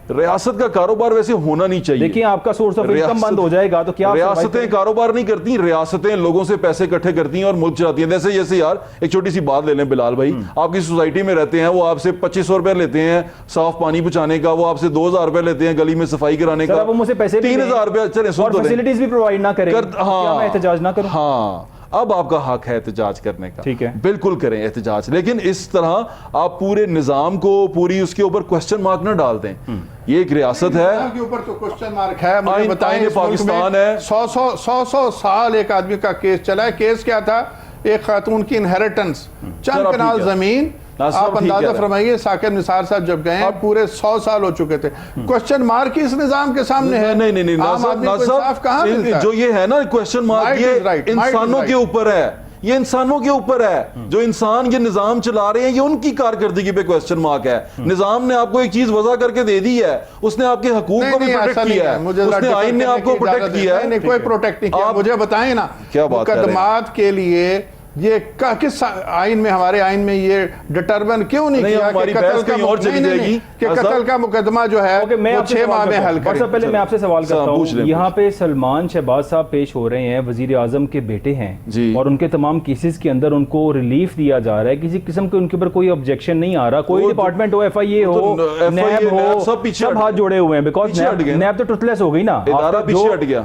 Speaker 3: रियासत का कारोबार वैसे होना नहीं चाहिए।
Speaker 1: देखिए आपका सोर्स ऑफ इनकम बंद हो जाएगा तो क्या?
Speaker 3: रियासतें कारोबार नहीं करती, रियासतें लोगों से पैसे इकट्ठे करती हैं और मुल्क चलाती हैं। जैसे यार एक छोटी सी बात ले लें बिलाल भाई, आपकी सोसाइटी में रहते हैं, वो आपसे 2500 रुपए लेते हैं साफ पानी पहुंचाने का, वो आपसे 2000 रुपए लेते हैं गली में सफाई कराने का,
Speaker 1: वो मुझसे पैसे
Speaker 3: 3000 रुपए, चले
Speaker 1: फैसिलिटीज भी प्रोवाइड ना करें, मैं एहतजाज ना करूं?
Speaker 3: हाँ, अब आपका हक है एहतजाज करने का,
Speaker 1: ठीक है,
Speaker 3: बिल्कुल करें एहतजाज, लेकिन इस तरह आप पूरे निजाम को, पूरी उसके ऊपर क्वेश्चन मार्क ना डाल दें। ये एक रियासत है
Speaker 2: के ऊपर तो क्वेश्चन मार्क है। मुझे बताएं,
Speaker 3: पाकिस्तान है,
Speaker 2: 100 साल एक आदमी का केस चला है। केस क्या था? एक खातून की इनहेरिटेंस, चंद कनाल जमीन। आप अंदाजा फरमाइए, साकिब निसार साहब जब गए हैं पूरे 100 साल हो चुके थे, क्वेश्चन मार्क इस निजाम के सामने है।
Speaker 3: नहीं, जो ये है ना क्वेश्चन मार्क, ये इंसानों के ऊपर है, ये इंसानों के ऊपर है। जो इंसान ये निजाम चला रहे हैं, ये उनकी कारकर्दगी पे क्वेश्चन मार्क है। निजाम ने आपको एक चीज वजह करके दे दी है, उसने आपके हकूक को भी प्रोटेक्ट किया है, उसने आइन ने आपको प्रोटेक्ट किया है।
Speaker 2: कोई प्रोटेक्ट नहीं किया। मुझे बताएं ना,
Speaker 3: क्या बात
Speaker 2: मुकदमात के लिए ये किस आइन में, हमारे आइन में ये डिटरमिन क्यों नहीं किया कि कत्ल का कत्ल का मुकदमा जो है वो 6 माह में हल करें।
Speaker 1: पहले मैं आपसे सवाल करता हूँ, यहाँ पे सलमान शहबाज साहब पेश हो रहे हैं, वजीर आजम के बेटे हैं और उनके तमाम केसेस के अंदर उनको रिलीफ दिया जा रहा है, किसी किस्म के उनके ऊपर कोई ऑब्जेक्शन नहीं आ रहा, कोई डिपार्टमेंट हो, FIA हो, नैब हो, सब हाथ जोड़े हुए हैं, बिकॉज नैब तो टुटलेस हो गई ना,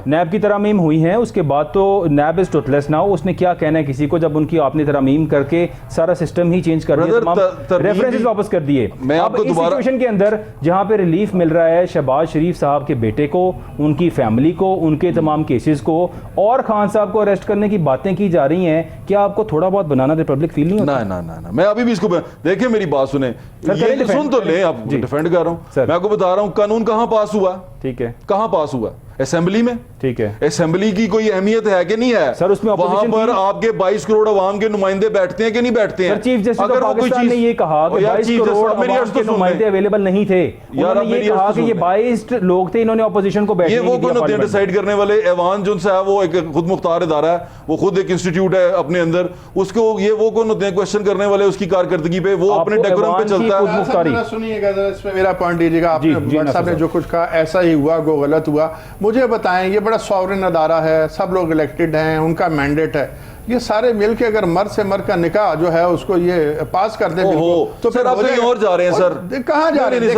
Speaker 1: नैब की तरमीम हुई है उसके बाद तो नैब इज टुटलेस ना। उसने क्या कहना है किसी को जब उनकी आपने तरमीम करके सारा सिस्टम ही चेंज कर दिया, तमाम रेफरेंसेस वापस कर दिए। अब इस सिचुएशन के अंदर जहां पे रिलीफ मिल रहा है शहबाज शरीफ साहब के बेटे को, उनकी फैमिली को, उनके तमाम केसेस को, और खान साहब को अरेस्ट करने की बातें की जा रही हैं, क्या आपको थोड़ा बहुत बनाना रिपब्लिक फील नहीं होता?
Speaker 3: ना, मैं अभी भी इसको देखिए, मेरी बात सुने, ये सुन तो ले, आप डिफेंड कर रहा हूं, मैं आपको बता रहा हूं कानून कहां पास हुआ, ठीक है, कहां पास हुआ? असेंबली में, ठीक है। असेंबली की कोई अहमियत है कि नहीं है
Speaker 1: सर? उसमें
Speaker 3: वहां पर आपके 22 करोड़ अवाम के नुमाइंदे बैठते हैं कि नहीं बैठते हैं?
Speaker 1: चीफ जस्टिस ऑफ पाकिस्तान ने ये कहा कि 22 करोड़ अवाम के नुमाइंदे अवेलेबल नहीं थे। उन्होंने ये कहा कि ये 22 लोग थे, इन्होंने ऑपोजिशन को बैठने
Speaker 3: नहीं दिया। ये वो डिसाइड करने वाले ऐवान जो है वो एक खुद मुख्तार इदारा है, वो खुद एक इंस्टीट्यूट है अपने अंदर, उसको ये वो कौन होते हैं क्वेश्चन करने वाले उसकी कारकर्दगी पे, वो अपने डेकोरम पे चलता है।
Speaker 2: सुनिएगा जरा, इसमें मेरा पॉइंट दीजिएगा, आपने साहब ने जो कुछ कहा ऐसा ही हुआ, वो गलत हुआ, मुझे बताएं। ये बड़ा सॉवरेन अदारा है, सब लोग इलेक्टेड हैं, उनका मैंडेट है, ये सारे मिलके अगर मर्द से मर्द का निकाह जो है उसको ये पास कर दे
Speaker 3: तो फिर आप कहीं और जा रहे हैं सर?
Speaker 2: कहाँ जा रहे हैं?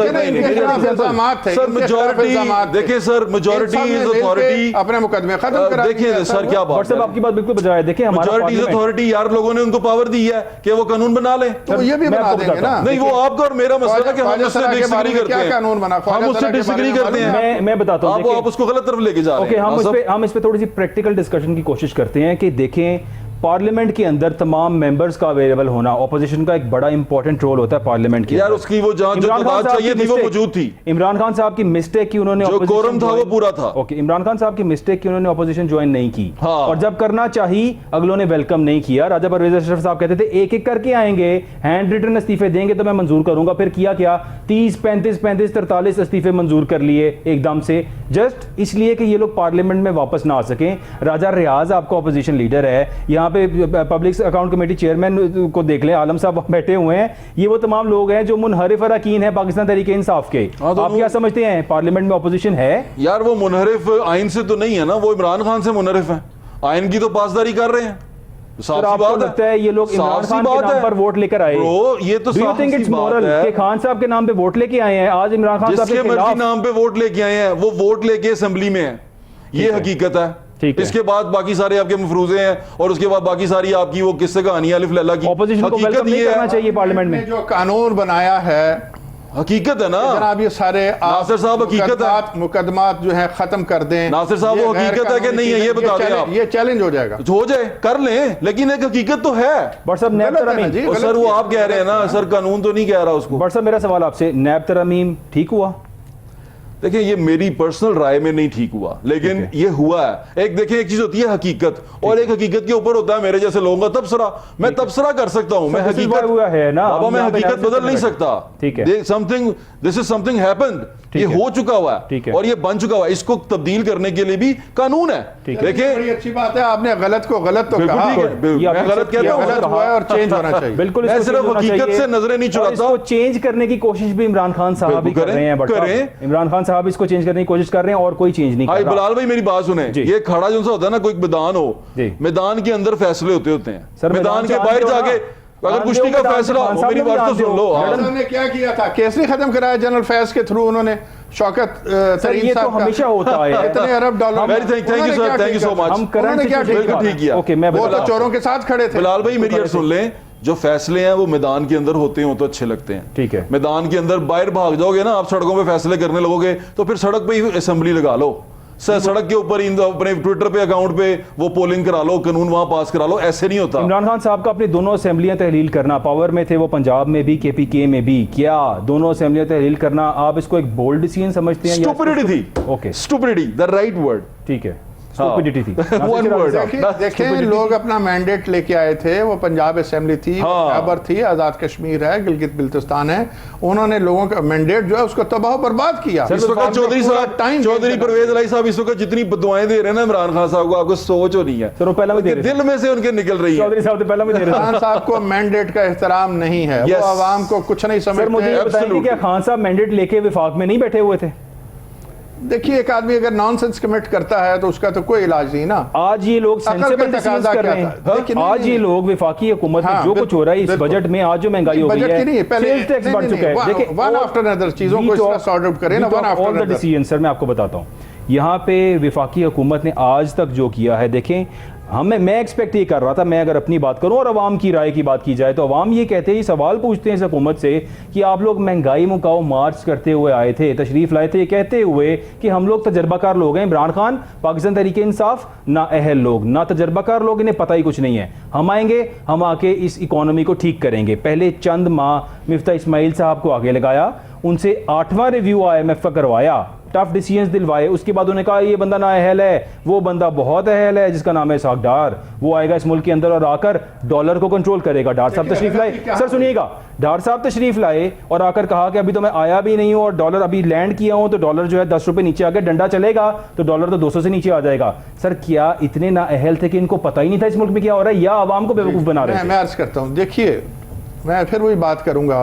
Speaker 3: सर मेजॉरिटी देखिए, सर मेजॉरिटी इज अथॉरिटी,
Speaker 2: अपने मुकदमे खत्म करा।
Speaker 3: देखिए सर क्या बात है,
Speaker 1: आपकी बात बिल्कुल बजाय, देखिए
Speaker 3: मेजॉरिटी इज अथॉरिटी यार, लोगों ने उनको पावर दी है कि वो कानून बना ले,
Speaker 2: तो ये भी बना देंगे ना।
Speaker 3: नहीं, वो आपका और मेरा मसला है कि हम उससे डिसएग्री करते हैं,
Speaker 2: कानून बना,
Speaker 3: हम उससे डिसएग्री करते हैं।
Speaker 1: मैं बताता हूं,
Speaker 3: आप उसको गलत तरफ लेके जा रहे हैं।
Speaker 1: हम इस पे थोड़ी सी प्रैक्टिकल डिस्कशन की कोशिश करते हैं कि देखें, पार्लियामेंट के अंदर तमाम मेंबर्स का अवेलेबल होना, ऑपोजिशन का एक बड़ा इंपॉर्टेंट रोल होता है पार्लियामेंट के
Speaker 3: यार, उसकी वो जहां जो बात चाहिए थी वो मौजूद थी।
Speaker 1: इमरान खान साहब की मिस्टेक की उन्होंने
Speaker 3: जो कोरम था वो पूरा था।
Speaker 1: ओके, इमरान खान साहब की मिस्टेक की उन्होंने ऑपोजिशन ज्वाइन नहीं की,
Speaker 3: हाँ।
Speaker 1: और जब करना चाहिए अगलों ने वेलकम नहीं किया। राजा परवेज अशरफ साहब कहते थे एक एक करके आएंगे, हैंड रिटन इस्तीफे देंगे तो मैं मंजूर करूंगा, फिर किया क्या? 30, 35, 43 इस्तीफे मंजूर कर लिए एकदम से, जस्ट इसलिए कि ये लोग पार्लियामेंट में वापस ना आ सकें। राजा रियाज आपका ऑपोजिशन लीडर है, यहाँ पे पब्लिक अकाउंट कमेटी चेयरमैन को देख लें, आलम साहब बैठे हुए हैं, ये वो तमाम लोग हैं जो मुनहरिफ अरकान है पाकिस्तान तहरीक इंसाफ के। आप क्या समझते हैं, पार्लियामेंट में ऑपोजिशन है?
Speaker 3: यार वो मुनहरिफ आइन से तो नहीं है ना, वो इमरान खान से मुनहरिफ है, आइन की तो पासदारी कर रहे हैं।
Speaker 1: आपको लगता है ये लोग इमरान खान के नाम पर वोट लेकर आए?
Speaker 3: ये तो
Speaker 1: खान साहब के नाम पे वोट लेके आए हैं, आज इमरान खान साहब
Speaker 3: के मर्जी नाम पे वोट लेके आए हैं, वो वोट लेके असेंबली में है, ये हकीकत है। इसके बाद बाकी सारे आपके मफरूजे हैं, और उसके बाद बाकी सारी आपकी वो किस्से कहानियां अलिफ लैला की।
Speaker 1: ऑपोजिशन को वेलकम नहीं करना चाहिए पार्लियामेंट में?
Speaker 2: जो कानून बनाया है,
Speaker 3: हकीकत है ना
Speaker 2: जनाब, ये सारे
Speaker 3: नासिर साहब हकीकत है,
Speaker 2: मुकदमात जो है खत्म कर दें।
Speaker 3: नासिर साहब वो हकीकत है कि नहीं है, ये बता दें आप।
Speaker 2: ये चैलेंज हो जाएगा,
Speaker 3: हो जाए कर लें, लेकिन एक हकीकत तो है।
Speaker 1: बट सर नैब तरमीम,
Speaker 3: सर वो आप कह रहे हैं ना, सर कानून तो नहीं कह रहा उसको।
Speaker 1: बट सर मेरा सवाल आपसे, नैब तरमीम ठीक हुआ?
Speaker 3: देखिए, ये मेरी पर्सनल राय में नहीं ठीक हुआ, लेकिन ये हुआ है। एक देखिए, एक चीज होती है हकीकत, और एक हकीकत के ऊपर होता है मेरे जैसे लोगों का तबसरा। मैं तबसरा कर सकता हूं, मैं हकीकत
Speaker 1: हुआ है ना,
Speaker 3: बाबा मैं हकीकत बदल नहीं सकता।
Speaker 1: ठीक है,
Speaker 3: something, this is something happened, ये हो चुका हुआ है और ये बन चुका हुआ है, इसको तब्दील करने के लिए भी कानून है।
Speaker 2: देखिए, बड़ी अच्छी बात है, आपने गलत को गलत तो कहा,
Speaker 3: मैं गलत कहता हूं,
Speaker 2: गलत हुआ है और चेंज होना चाहिए।
Speaker 1: बिल्कुल,
Speaker 3: मैं सिर्फ हकीकत से नजरें नहीं चुराता।
Speaker 1: इसको चेंज करने की कोशिश भी इमरान खान साहब भी कर रहे हैं, इमरान खान साहब इसको चेंज करने की कोशिश कर रहे हैं और कोई चेंज नहीं कर रहा।
Speaker 3: बिलाल भाई मेरी बात सुने, ये खड़ा जो सा होता है ना, कोई मैदान हो, मैदान के अंदर फैसले होते हैं, मैदान के बाहर जाके अगर कुश्ती का फैसला, मेरी बात तो सुन लो।
Speaker 2: उन्होंने क्या किया था, केस नहीं खत्म कराया जनरल फैज के थ्रू, उन्होंने शौकत
Speaker 1: तरीन साहब का हमेशा होता है,
Speaker 2: इतने अरब dollar.
Speaker 3: Thank you sir, thank you so much.
Speaker 1: हम करंट
Speaker 2: क्या
Speaker 3: ठीक किया,
Speaker 1: ओके, मैं
Speaker 2: वो तो चोरों के साथ खड़े थे।
Speaker 3: बिलाल भाई मेरी सुन लें, जो फैसले हैं वो मैदान के अंदर होते हैं, वो तो अच्छे लगते हैं।
Speaker 1: ठीक है,
Speaker 3: मैदान के अंदर बाहर भाग जाओगे ना, आप सड़कों पे फैसले करने लगोगे, तो फिर सड़क पे ही असेंबली लगा लो, सड़क के ऊपर अपने ट्विटर पे अकाउंट पे वो पोलिंग करा लो, कानून वहां पास करा लो, ऐसे नहीं होता।
Speaker 1: इमरान खान साहब का अपनी दोनों असेंबलियां तहलील करना, पावर में थे वो पंजाब में भी, KPK में भी, क्या दोनों असेंबलियां तहलील करना आप इसको एक बोल्ड डिसीजन समझते हैं?
Speaker 3: स्टुपिडिटी थी,
Speaker 1: okay,
Speaker 3: stupidity the right word,
Speaker 1: ठीक है, स्टूपिडिटी थी।
Speaker 3: One word.
Speaker 2: देखें लोग अपना मैंडेट लेके आए थे, वो पंजाब असेंबली थी, खैबर थी, आजाद कश्मीर है, गिलगित बिल्तिस्तान है, उन्होंने लोगों का मैंडेट जो है उसको तबाह बर्बाद किया।
Speaker 3: इस वक्त चौधरी परवेज इलाही साहब इस वक्त जितनी बदुआएं दे रहे हैं ना इमरान खान साहब को, आपको सोच हो नहीं है,
Speaker 1: सर वो पहला भी दे रहे थे,
Speaker 3: दिल में से उनके निकल रही है।
Speaker 1: चौधरी साहब तो पहला भी दे रहे थे।
Speaker 2: खान साहब को मैंडेट का एहतराम नहीं है, वो आवाम को कुछ नहीं
Speaker 1: सर मुझे
Speaker 2: समझते।
Speaker 1: ये बताएं कि क्या खान साहब मैंडेट लेके विफाक में नहीं बैठे हुए थे?
Speaker 2: देखिए एक आदमी अगर नॉनसेंस कमिट करता है तो उसका तो कोई इलाज नहीं ना।
Speaker 1: आज ये लोग
Speaker 2: अकल
Speaker 1: सेंसिबल
Speaker 2: का
Speaker 1: डिसीजंस
Speaker 2: तकाजा
Speaker 1: कर
Speaker 2: क्या
Speaker 1: रहे
Speaker 2: था?
Speaker 1: हैं।
Speaker 2: देखिए,
Speaker 1: आज
Speaker 2: नहीं,
Speaker 1: ये लोग विफाकी हुकूमत में
Speaker 2: हाँ,
Speaker 1: जो कुछ हो रहा है इस
Speaker 2: बिल्कुल।
Speaker 1: बजट में, आज जो महंगाई हो गई
Speaker 2: बजट की नहीं
Speaker 1: है,
Speaker 2: है, पहले
Speaker 1: सेल्स टैक्स बढ़ चुका है। देखिए
Speaker 2: वन आफ्टर अनदर चीजों को इस तरह सॉर्ट आउट करें ना, one after
Speaker 1: all the
Speaker 2: another.
Speaker 1: Decision. Sir मैं आपको बताता हूँ, यहाँ पे विफाकी हुकूमत ने आज तक जो किया है, देखें मैं एक्सपेक्ट ये कर रहा था, मैं अगर अपनी बात करूं और अवाम की राय की बात की जाए तो अवाम ये कहते हैं, सवाल पूछते हैं इस हुकूमत से कि आप लोग महंगाई मुकाओ मार्च करते हुए आए थे, तशरीफ लाए थे, ये कहते हुए कि हम लोग तजर्बाकार लोग हैं। इमरान खान पाकिस्तान तहरीक इंसाफ ना अहल लोग, ना तजर्बाकार लोग, इन्हें पता ही कुछ नहीं है। हम आएंगे, हम आके इस इकोनॉमी को ठीक करेंगे। पहले चंद माह मिफ्ता इस्माइल साहब को आगे लगाया, उनसे 8वां रिव्यू IMF का करवाया, टफ डिसीजंस दिलवाए, उसके बाद उन्होंने कहा ये बंदा ना अहल है, वो बंदा बहुत अहल है जिसका नाम है इसहाक डार, वो आएगा इस मुल्क के अंदर और आकर डॉलर को कंट्रोल करेगा। डार साहब तशरीफ लाए, सर सुनिएगा, डार साहब तशरीफ लाए और आकर कहा कि अभी तो मैं आया भी नहीं हूं और डॉलर अभी लैंड किया हूं तो डॉलर जो है 10 रुपए नीचे आ गया, डंडा चलेगा तो डॉलर तो 200 से नीचे आ जाएगा। सर क्या इतने ना अहल थे कि इनको पता ही नहीं था इस मुल्क में क्या हो रहा है, या आवाम को बेवकूफ बना रहे थे?
Speaker 2: मैं अर्ज करता हूं, देखिए मैं फिर वही बात करूंगा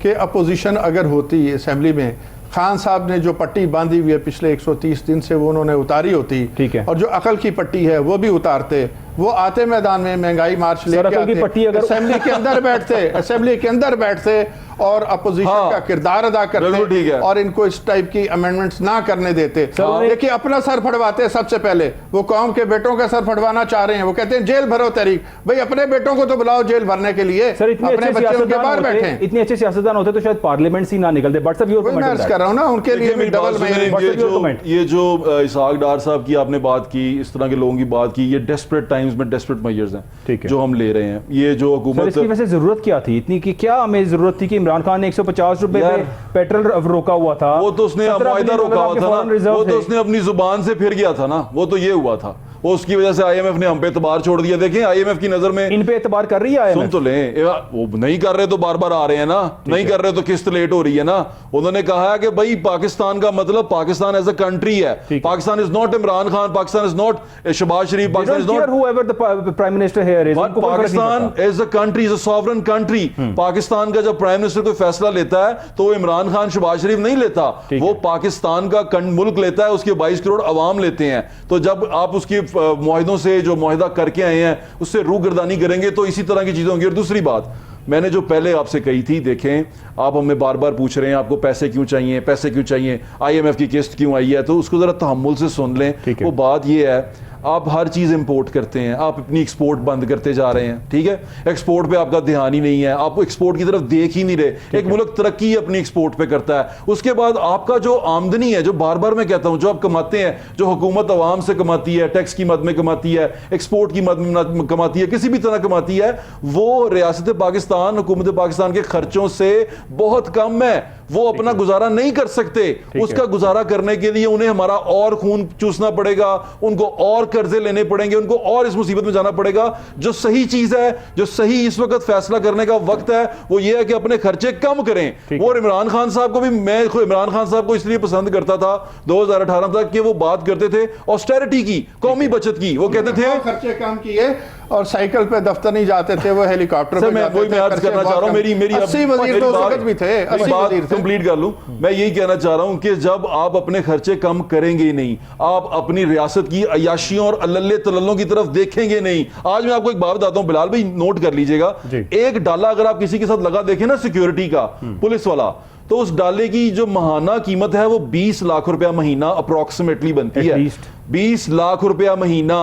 Speaker 2: कि अपोजिशन अगर होती असेंबली में, खान साहब ने जो पट्टी बांधी हुई है पिछले 130 दिन से वो उन्होंने उतारी होती,
Speaker 1: ठीक है,
Speaker 2: और जो अकल की पट्टी है वो भी उतारते, वो आते मैदान में महंगाई मार्च लेके आते, असेंबली के अंदर बैठते, असेंबली के अंदर बैठते और अपोजिशन का किरदार अदा करते और इनको इस टाइप की अमेंडमेंट्स ना करने देते। देखिए अपना सर फड़वाते, सबसे पहले वो कौम के बेटों का सर फड़वाना चाह रहे हैं, वो कहते हैं जेल भरो तहरीक, भाई अपने बेटों को तो बुलाओ जेल भरने के लिए,
Speaker 1: सर इतने
Speaker 2: अपने बच्चे उनके बाहर बैठे।
Speaker 1: इतने अच्छे सियासतदान होते तो शायद पार्लियामेंट से ना निकलते। बट सब
Speaker 2: मैं अर्ज कर रहा हूं ना, उनके लिए भी डबल
Speaker 3: ये जो इसहाक डार साहब की आपने बात की, इस तरह के लोगों की बात की, ये डेस्परेट टाइम्स में डेस्परेट मेजर्स हैं जो हम ले रहे हैं। ये जो हुकूमत,
Speaker 1: इसकी वैसे जरूरत क्या थी इतनी, कि क्या हमें जरूरत थी कि इमरान खान ने 150 रुपए पे पेट्रोल रोका हुआ था,
Speaker 3: वो तो उसने मुआहिदा रोका हुआ था ना, वो तो उसने अपनी जुबान से फिर गया था ना, वो तो ये हुआ था, वो उसकी वजह से IMF ने हम पे एतबार छोड़ दिया। देखें IMF की नजर में
Speaker 1: इन पे एतबार कर रही है,
Speaker 3: सुन तो लें, वो नहीं कर रहे तो बार बार आ रहे हैं ना, नहीं कर रहे तो किस्त लेट हो रही है ना। उन्होंने कहा है कि भाई पाकिस्तान का मतलब पाकिस्तान एज अ कंट्री है, Pakistan is not Imran Khan, Pakistan is not Shahbaz Sharif, Pakistan is not
Speaker 1: whoever the prime minister here is,
Speaker 3: Pakistan as a country, is a sovereign country. Pakistan का जब प्राइम मिनिस्टर कोई फैसला लेता है तो वो इमरान खान शहबाज शरीफ नहीं लेता, वो पाकिस्तान का मुल्क लेता है, उसके 22 करोड़ अवाम लेते हैं। तो जब आप उसकी मुआहिदों से जो मुआहिदा करके आए हैं उससे रूगर्दानी करेंगे तो इसी तरह की चीजें होंगी। और दूसरी बात मैंने जो पहले आपसे कही थी, देखें आप हमें बार बार पूछ रहे हैं आपको पैसे क्यों चाहिए, पैसे क्यों चाहिए, IMF की किस्त क्यों आई है, तो उसको जरा तहम्मुल से सुन लें। वो बात ये है, आप हर चीज इंपोर्ट करते हैं, आप अपनी एक्सपोर्ट बंद करते जा रहे हैं, ठीक है, एक्सपोर्ट पे आपका ध्यान ही नहीं है, आप एक्सपोर्ट की तरफ देख ही नहीं रहे। एक मुल्क तरक्की अपनी एक्सपोर्ट पे करता है, उसके बाद आपका जो आमदनी है, जो बार बार मैं कहता हूं, जो आप कमाते हैं, जो हुकूमत आवाम से कमाती है, टैक्स की मद में कमाती है, एक्सपोर्ट की मद में कमाती है, किसी भी तरह कमाती है, वो रियासत पाकिस्तान, हुकूमत पाकिस्तान के खर्चों से बहुत कम है। वो अपना गुजारा नहीं कर सकते, उसका गुजारा करने के लिए उन्हें हमारा और खून चूसना पड़ेगा, उनको और कर्जे लेने पड़ेंगे, उनको और इस मुसीबत में जाना पड़ेगा। जो सही चीज है, जो सही इस वक्त फैसला करने का वक्त है, वो ये है कि अपने खर्चे कम करें। और इमरान खान साहब को भी, मैं इमरान खान साहब को इसलिए पसंद करता था 2018 तक कि वो बात करते थे ऑस्टेरिटी की, कौमी बचत की। वो कहते थे
Speaker 2: खर्चे कम किए और साइकिल पे दफ्तर नहीं जाते थे, वो हेलीकॉप्टर पे
Speaker 3: मैं वही मैं अर्ज करना चाह रहा हूं, मेरी
Speaker 2: 80 वजीर तो उस वक्त भी थे, 80 वजीर थे।
Speaker 3: कंप्लीट कर लूं, मैं यही कहना चाह रहा हूं कि जब आप अपने खर्चे कम करेंगे ही नहीं, आप अपनी रियासत की अयाशियों और अल्लल्ले तलल्लों की तरफ देखेंगे नहीं। आज मैं आपको एक बात बताता हूं, बिलाल भाई नोट कर लीजिएगा, एक डाला अगर आप किसी के साथ लगा देखें ना सिक्योरिटी का, पुलिस वाला, तो उस डाले की जो महाना कीमत है वो 20 लाख रुपया महीना अप्रोक्सीमेटली बनती है। 20 लाख रुपया महीना।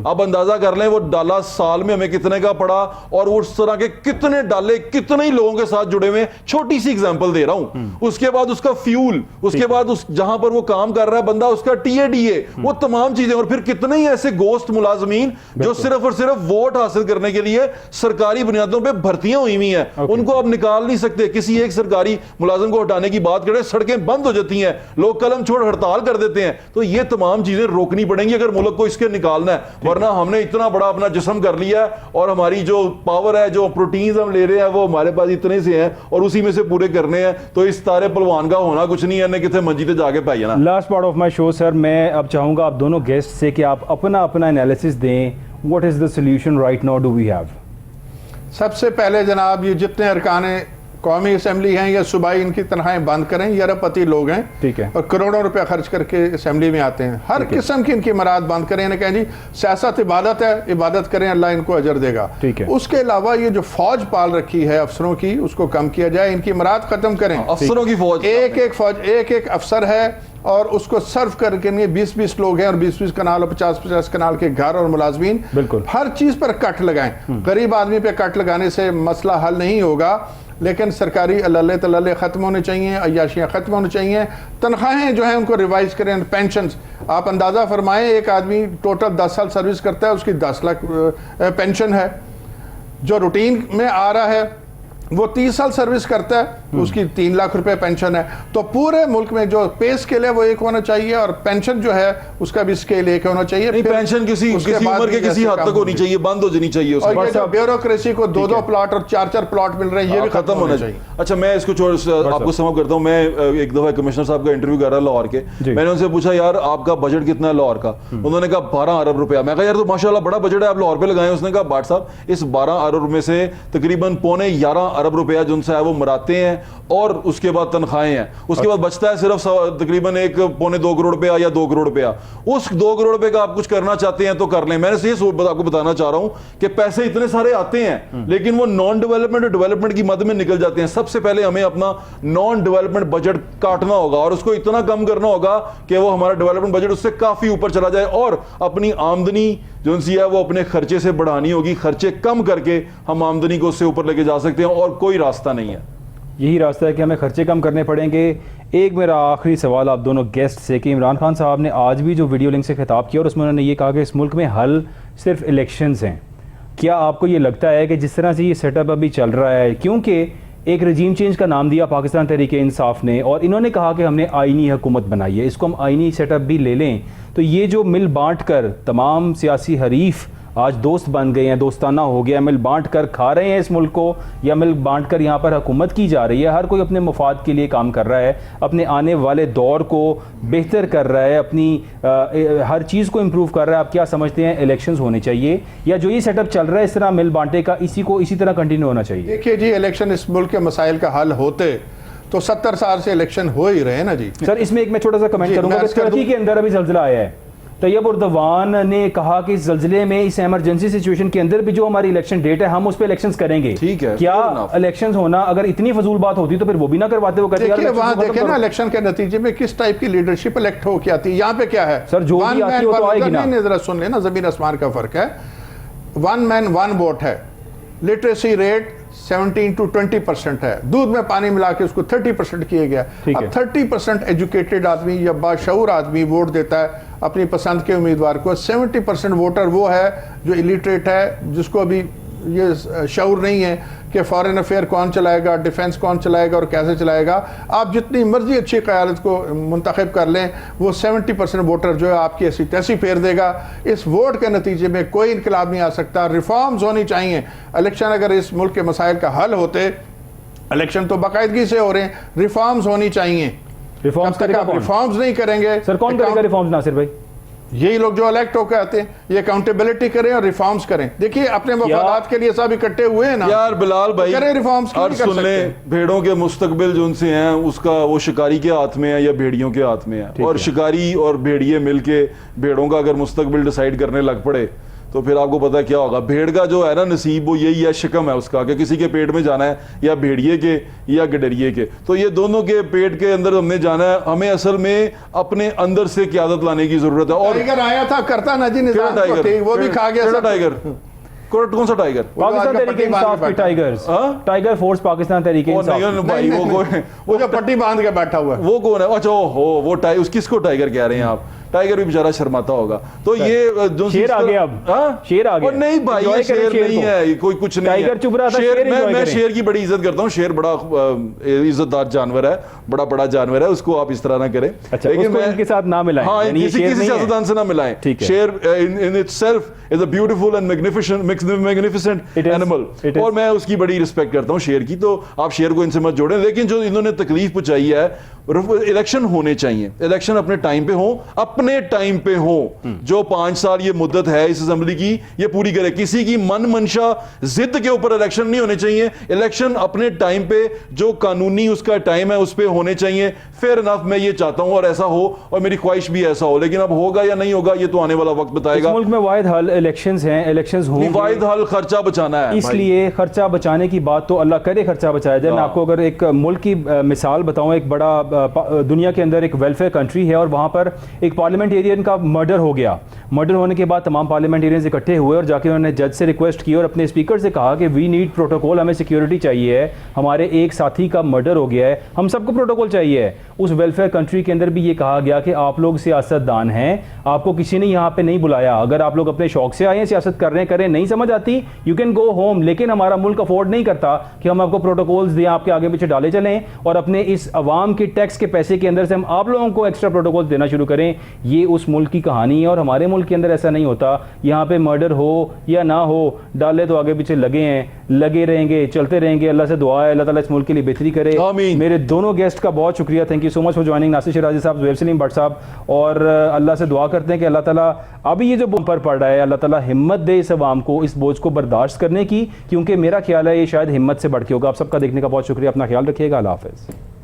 Speaker 3: अब अंदाजा कर लें वो डाला साल में हमें कितने का पड़ा, और उस तरह के कितने डाले कितने ही लोगों के साथ जुड़े हुए। छोटी सी एग्जांपल दे रहा हूं, उसके बाद उसका फ्यूल, उसके बाद उस जहां पर वो काम कर रहा है बंदा, उसका TADA, वो तमाम चीजें, और फिर कितने ही ऐसे गोश्त मुलाजमीन जो सिर्फ और सिर्फ वोट हासिल करने के लिए सरकारी बुनियादों पर भर्तियां हुई हुई हैं, उनको आप निकाल नहीं सकते। किसी एक सरकारी मुलाजिम को हटाने की बात करें, सड़कें बंद हो जाती हैं, लोग कलम छोड़ हड़ताल कर देते हैं। तो ये तमाम चीजें रोकनी पड़ेंगी अगर मुल्क को इसके निकालना है, वरना हमने इतना बड़ा अपना जिस्म कर लिया है और हमारी जो पावर है, जो प्रोटीन्स हम ले रहे हैं वो हमारे पास इतने से हैं और उसी में से पूरे करने हैं, तो इस तारे पहलवान का होना कुछ नहीं है, कितने मंजी पे जाके पाई ना।
Speaker 1: Last part of my show sir, मैं अब चाहूंगा आप दोनों गेस्ट से कि आप अपना अपना एनालिसिस दें, what is the solution right now do we have?
Speaker 2: सबसे पहले जनाब ये जितने अरकान कौमी असम्बली हैं या सूबाई, इनकी तनख्वाहें बंद करें। ये अरबपति लोग हैं,
Speaker 1: ठीक है,
Speaker 2: और करोड़ों रुपया खर्च करके असम्बली में आते हैं। हर किस्म की इनकी मराद बंद करें। इन्हें कहें जी सियासत इबादत है, इबादत करें, अल्लाह इनको अजर देगा।
Speaker 1: ठीक है।
Speaker 2: उसके अलावा ये जो फौज पाल रखी है अफसरों की, उसको कम किया जाए, इनकी मराद खत्म करें।
Speaker 3: अफसरों की फौज,
Speaker 2: एक एक अफसर है और उसको सर्व करके 20-20 लोग हैं और 20-20 कनाल और 50-50 कनाल के घर और मुलाजमीन,
Speaker 1: बिल्कुल
Speaker 2: हर चीज पर कट लगाएं। गरीब आदमी पे कट लगाने से मसला हल नहीं होगा, लेकिन सरकारी अल्ले तल्ले खत्म होने चाहिए, अय्याशियाँ खत्म होनी चाहिए। तनख्वाहें जो हैं उनको रिवाइज करें। पेंशन आप अंदाज़ा फरमाएं, एक आदमी टोटल 10 साल सर्विस करता है, उसकी 10 लाख पेंशन है। जो रूटीन में आ रहा है वो 30 साल सर्विस करता है, उसकी 3 लाख रुपए पेंशन है। तो पूरे मुल्क में जो पे स्केल है वो एक होना चाहिए और पेंशन जो है उसका भी स्केल एक होना चाहिए।
Speaker 3: नहीं, पेंशन किसी उम्र के किसी हद तक होनी चाहिए, बंद हो जानी चाहिए।
Speaker 2: और ये जो ब्यूरोक्रेसी को 2-2 प्लॉट और 4-4 प्लॉट मिल रहे हैं, ये भी
Speaker 3: खत्म होना चाहिए। अच्छा, मैं इसको आपको समझ करता हूँ। मैं एक दफा कमिश्नर साहब का इंटरव्यू कर रहा लाहौर के, मैंने उनसे पूछा यार आपका बजट कितना है लाहौर का? उन्होंने कहा 12 अरब रुपया। मैं कहा यार तो माशाल्लाह बड़ा बजट है, आप लाहौर पे लगाए। उसने कहा भाट साहब इस 12 अरब में से तकरीबन 11.25 अरब रुपया जो उनसे वो मराते हैं और उसके बाद तनख्वाहें हैं, उसके बाद बचता है सिर्फ तकरीबन 1.25 करोड़ रुपया या 2 करोड़ रुपया। उस 2 करोड़ रुपए का आप कुछ करना चाहते हैं तो कर लें। मैंने ये आपको बताना चाह रहा हूं कि पैसे इतने सारे आते हैं लेकिन वो नॉन डेवलपमेंट और डेवलपमेंट की मद में निकल जाते हैं। सबसे पहले हमें अपना नॉन डेवलपमेंट बजट काटना होगा और उसको इतना कम करना होगा कि वो हमारा डेवलपमेंट बजट उससे काफी ऊपर चला जाए और अपनी आमदनी जो है वो अपने खर्चे से बढ़ानी होगी। खर्चे कम करके हम आमदनी को उससे ऊपर लेके जा सकते हैं और कोई रास्ता नहीं है।
Speaker 1: यही रास्ता है कि हमें खर्चे कम करने पड़ेंगे। एक मेरा आखिरी सवाल आप दोनों गेस्ट से कि इमरान खान साहब ने आज भी जो वीडियो लिंक से खिताब किया और उसमें उन्होंने ये कहा कि इस मुल्क में हल सिर्फ इलेक्शंस हैं। क्या आपको ये लगता है कि जिस तरह से ये सेटअप अभी चल रहा है, क्योंकि एक रजीम चेंज का नाम दिया पाकिस्तान तहरीक इंसाफ ने और इन्होंने कहा कि हमने आईनी हुकूमत बनाई है, इसको हम आईनी सेटअप भी ले लें, तो ये जो मिल बांट कर तमाम सियासी हरीफ आज दोस्त बन गए हैं, दोस्ताना हो गया, मिल बांट कर खा रहे हैं इस मुल्क को या मिल बांट कर यहाँ पर हुकूमत की जा रही है। हर कोई अपने मफाद के लिए काम कर रहा है, अपने आने वाले दौर को बेहतर कर रहा है, अपनी हर चीज़ को इम्प्रूव कर रहा है। आप क्या समझते हैं, इलेक्शंस होने चाहिए या जो ये सेटअप चल रहा है इस तरह मिल बांटे का इसी तरह कंटिन्यू होना चाहिए?
Speaker 2: देखिए जी, इलेक्शन इस मुल्क के मसाइल का हल होते तो 70 साल से इलेक्शन हो ही रहे हैं ना जी।
Speaker 1: सर इसमें एक मैं छोटा सा कमेंट करूंगा कि तुर्की के अंदर अभी जल्जिला आया है, तैयब उर्दवान ने कहा कि इस जल्जिले में, इस इमरजेंसी सिचुएशन के अंदर भी जो हमारी इलेक्शन डेट है हम उस पे इलेक्शंस करेंगे।
Speaker 3: ठीक है,
Speaker 1: क्या इलेक्शंस होना अगर इतनी फजूल बात होती तो फिर वो भी ना करवाते? वो कहते
Speaker 2: हैं वहां देखें ना इलेक्शन के नतीजे में किस टाइप की लीडरशिप इलेक्ट हो के आती है। यहाँ पे क्या है
Speaker 1: सर, जो भी आती है वो तो आएगी ना।
Speaker 2: जरा सुन लेना, जमीन आसमान का फर्क है। 1 मैन 1 वोट है, लिटरेसी रेट 17 to 20% है, दूध में पानी मिला के उसको 30% किया गया। अब 30% एजुकेटेड आदमी या बाशऊर आदमी वोट देता है अपनी पसंद के उम्मीदवार को। 70% वोटर वो है जो इलिटरेट है, जिसको अभी ये शऊर नहीं है कि फॉरेन अफेयर कौन चलाएगा, डिफेंस कौन चलाएगा और कैसे चलाएगा। आप जितनी मर्जी अच्छी क़यादत को मुंतखब कर लें, वो 70% वोटर जो है आपकी ऐसी तैसी फेर देगा। इस वोट के नतीजे में कोई इनकलाब नहीं आ सकता। रिफॉर्म्स होनी चाहिए। इलेक्शन अगर इस मुल्क के मसाइल का हल होते, इलेक्शन तो बाकायदगी से हो रहे हैं, रिफॉर्म्स होनी चाहिए। रिफॉर्म्स नहीं करेंगे
Speaker 1: सर, कौन करेगा रिफॉर्म्स? नासिर भाई,
Speaker 2: यही लोग जो इलेक्ट होकर आते हैं, ये अकाउंटेबिलिटी करें और रिफॉर्म्स करें। देखिए अपने मफादात के लिए सब इकट्ठे हुए हैं ना
Speaker 3: यार बिलाल भाई,
Speaker 2: करें रिफॉर्म्स।
Speaker 3: और सुन ले, भेड़ों के मुस्तकबिल जो उनसे हैं उसका वो शिकारी के हाथ में है या भेड़ियों के हाथ में है। और शिकारी और भेड़िए मिलके भेड़ों का अगर मुस्तकबिल डिसाइड करने लग पड़े तो फिर आपको पता क्या होगा। भेड़ का जो है ना नसीब, वो यही है, शिकम है उसका कि किसी के पेट में जाना है, या भेड़िए के या गडरिए के। तो ये दोनों के पेट के अंदर हमने जाना है। हमें असल में अपने अंदर से क़यादत लाने की जरूरत है। और
Speaker 2: टाइगर आया था, करता ना जी निजाम को, ठीक, वो भी खा गया।
Speaker 3: टाइगर कौन सा टाइगर?
Speaker 1: पाकिस्तान तहरीक इंसाफ के tigers, tiger force Pakistan Tehreek Insaf.
Speaker 2: वो जो पट्टी बांध के बैठा हुआ है
Speaker 3: वो कौन है? अच्छा वो किसको टाइगर कह रहे हैं आप? टाइगर भी बेचारा शर्माता होगा। तो ये जो
Speaker 1: शेर आ गया अब,
Speaker 3: हाँ?
Speaker 1: शेर आ गया।
Speaker 3: और नहीं भाई,
Speaker 1: Enjoy
Speaker 3: ये
Speaker 1: करें
Speaker 3: शेर
Speaker 1: शेर
Speaker 3: नहीं
Speaker 1: को।
Speaker 3: है, ये कोई कुछ नहीं है।
Speaker 1: टाइगर चुप रहा था,
Speaker 3: शेर,
Speaker 1: शेर enjoy
Speaker 3: मैं
Speaker 1: करें।
Speaker 3: शेर की बड़ी इज्जत करता हूँ। शेर बड़ा इज्जतदार जानवर है, बड़ा जानवर है, उसको आप इस तरह ना करें।
Speaker 1: अच्छा, उसको इनके साथ ना मिलाएं।
Speaker 3: हाँ,
Speaker 1: यानी ये
Speaker 3: किसी
Speaker 1: शेर नहीं है।
Speaker 3: सियासतदान से ना मिलाएं।
Speaker 1: ठीक है।
Speaker 3: शेर in itself is a beautiful and magnificent
Speaker 1: It is.
Speaker 3: Animal, और मैं उसकी बड़ी रिस्पेक्ट करता हूँ शेर की। तो आप शेर को इनसे मत जोड़ें। लेकिन जो इन्होंने तकलीफ पहुंचाई है, इलेक्शन होने चाहिए, इलेक्शन अपने टाइम पे हो, अपने टाइम पे हो। जो 5 साल ये मुद्दत है इस असेंबली की, ये पूरी करे। किसी की मन मंशा जिद के ऊपर इलेक्शन नहीं होने चाहिए। इलेक्शन अपने टाइम पे, जो कानूनी उसका टाइम है उस पे होने चाहिए। फेयर इनफ, मैं ये चाहता हूं और ऐसा हो, और मेरी ख्वाहिश भी ऐसा हो। लेकिन अब होगा या नहीं होगा ये तो आने वाला वक्त
Speaker 1: इस
Speaker 3: बताएगा।
Speaker 1: मुल्क में वाहिद हल इलेक्शंस हैं, इलेक्शंस होंगे।
Speaker 3: वाहिद हल खर्चा बचाना है।
Speaker 1: इसलिए खर्चा बचाने की बात तो अल्लाह करे खर्चा बचाया जाए। मैं आपको अगर एक मुल्क की मिसाल बताऊं, एक बड़ा दुनिया के अंदर एक वेलफेयर कंट्री है और वहां पर एक पार्लियामेंटेरियन का मर्डर हो गया। मर्डर होने के बाद तमाम पार्लियामेंटेरियंस इकट्ठे हुए और जाके उन्होंने जज से रिक्वेस्ट की और अपने स्पीकर से कहा कि वी नीड प्रोटोकॉल, हमें सिक्योरिटी चाहिए है, हमारे एक साथी का मर्डर हो गया है, हम सबको प्रोटोकॉल चाहिए है। उस वेलफेयर कंट्री के अंदर भी ये कहा गया कि आप लोग सियासतदान हैं, आपको किसी ने यहाँ पे नहीं बुलाया। अगर आप लोग अपने शौक से आए हैं, सियासत कर रहे हैं, करें, नहीं समझ आती, यू कैन गो होम। लेकिन हमारा मुल्क अफोर्ड नहीं करता कि हम आपको प्रोटोकॉल्स दें, आपके आगे पीछे डाले चलें और अपने इस अवाम के टैक्स के पैसे के अंदर से हम आप लोगों को एक्स्ट्रा प्रोटोकॉल देना शुरू करें। ये उस मुल्क की कहानी है और हमारे मुल्क के अंदर ऐसा नहीं होता। यहाँ पे मर्डर हो या ना हो, डाले तो आगे पीछे लगे हैं, लगे रहेंगे, चलते रहेंगे। अल्लाह से दुआ है, अल्लाह ताला इस मुल्क के लिए बेहतरी करे।
Speaker 3: आमीन।
Speaker 1: मेरे दोनों गेस्ट का बहुत शुक्रिया, thank you so much for joining, Nasir Shirazi साहब, ज़ुहैब सलीम भट्ट साहब। और अल्लाह से दुआ करते हैं कि अल्लाह ताला अभी ये जो बम्पर पड़ रहा है, अल्लाह ताला हिम्मत दे इस अवाम को इस बोझ को बर्दाश्त करने की, क्योंकि मेरा ख्याल है ये शायद हिम्मत से बढ़ के होगा। आप सबका देखने का बहुत शुक्रिया, अपना ख्याल रखिएगा, अल्लाह हाफ़िज़।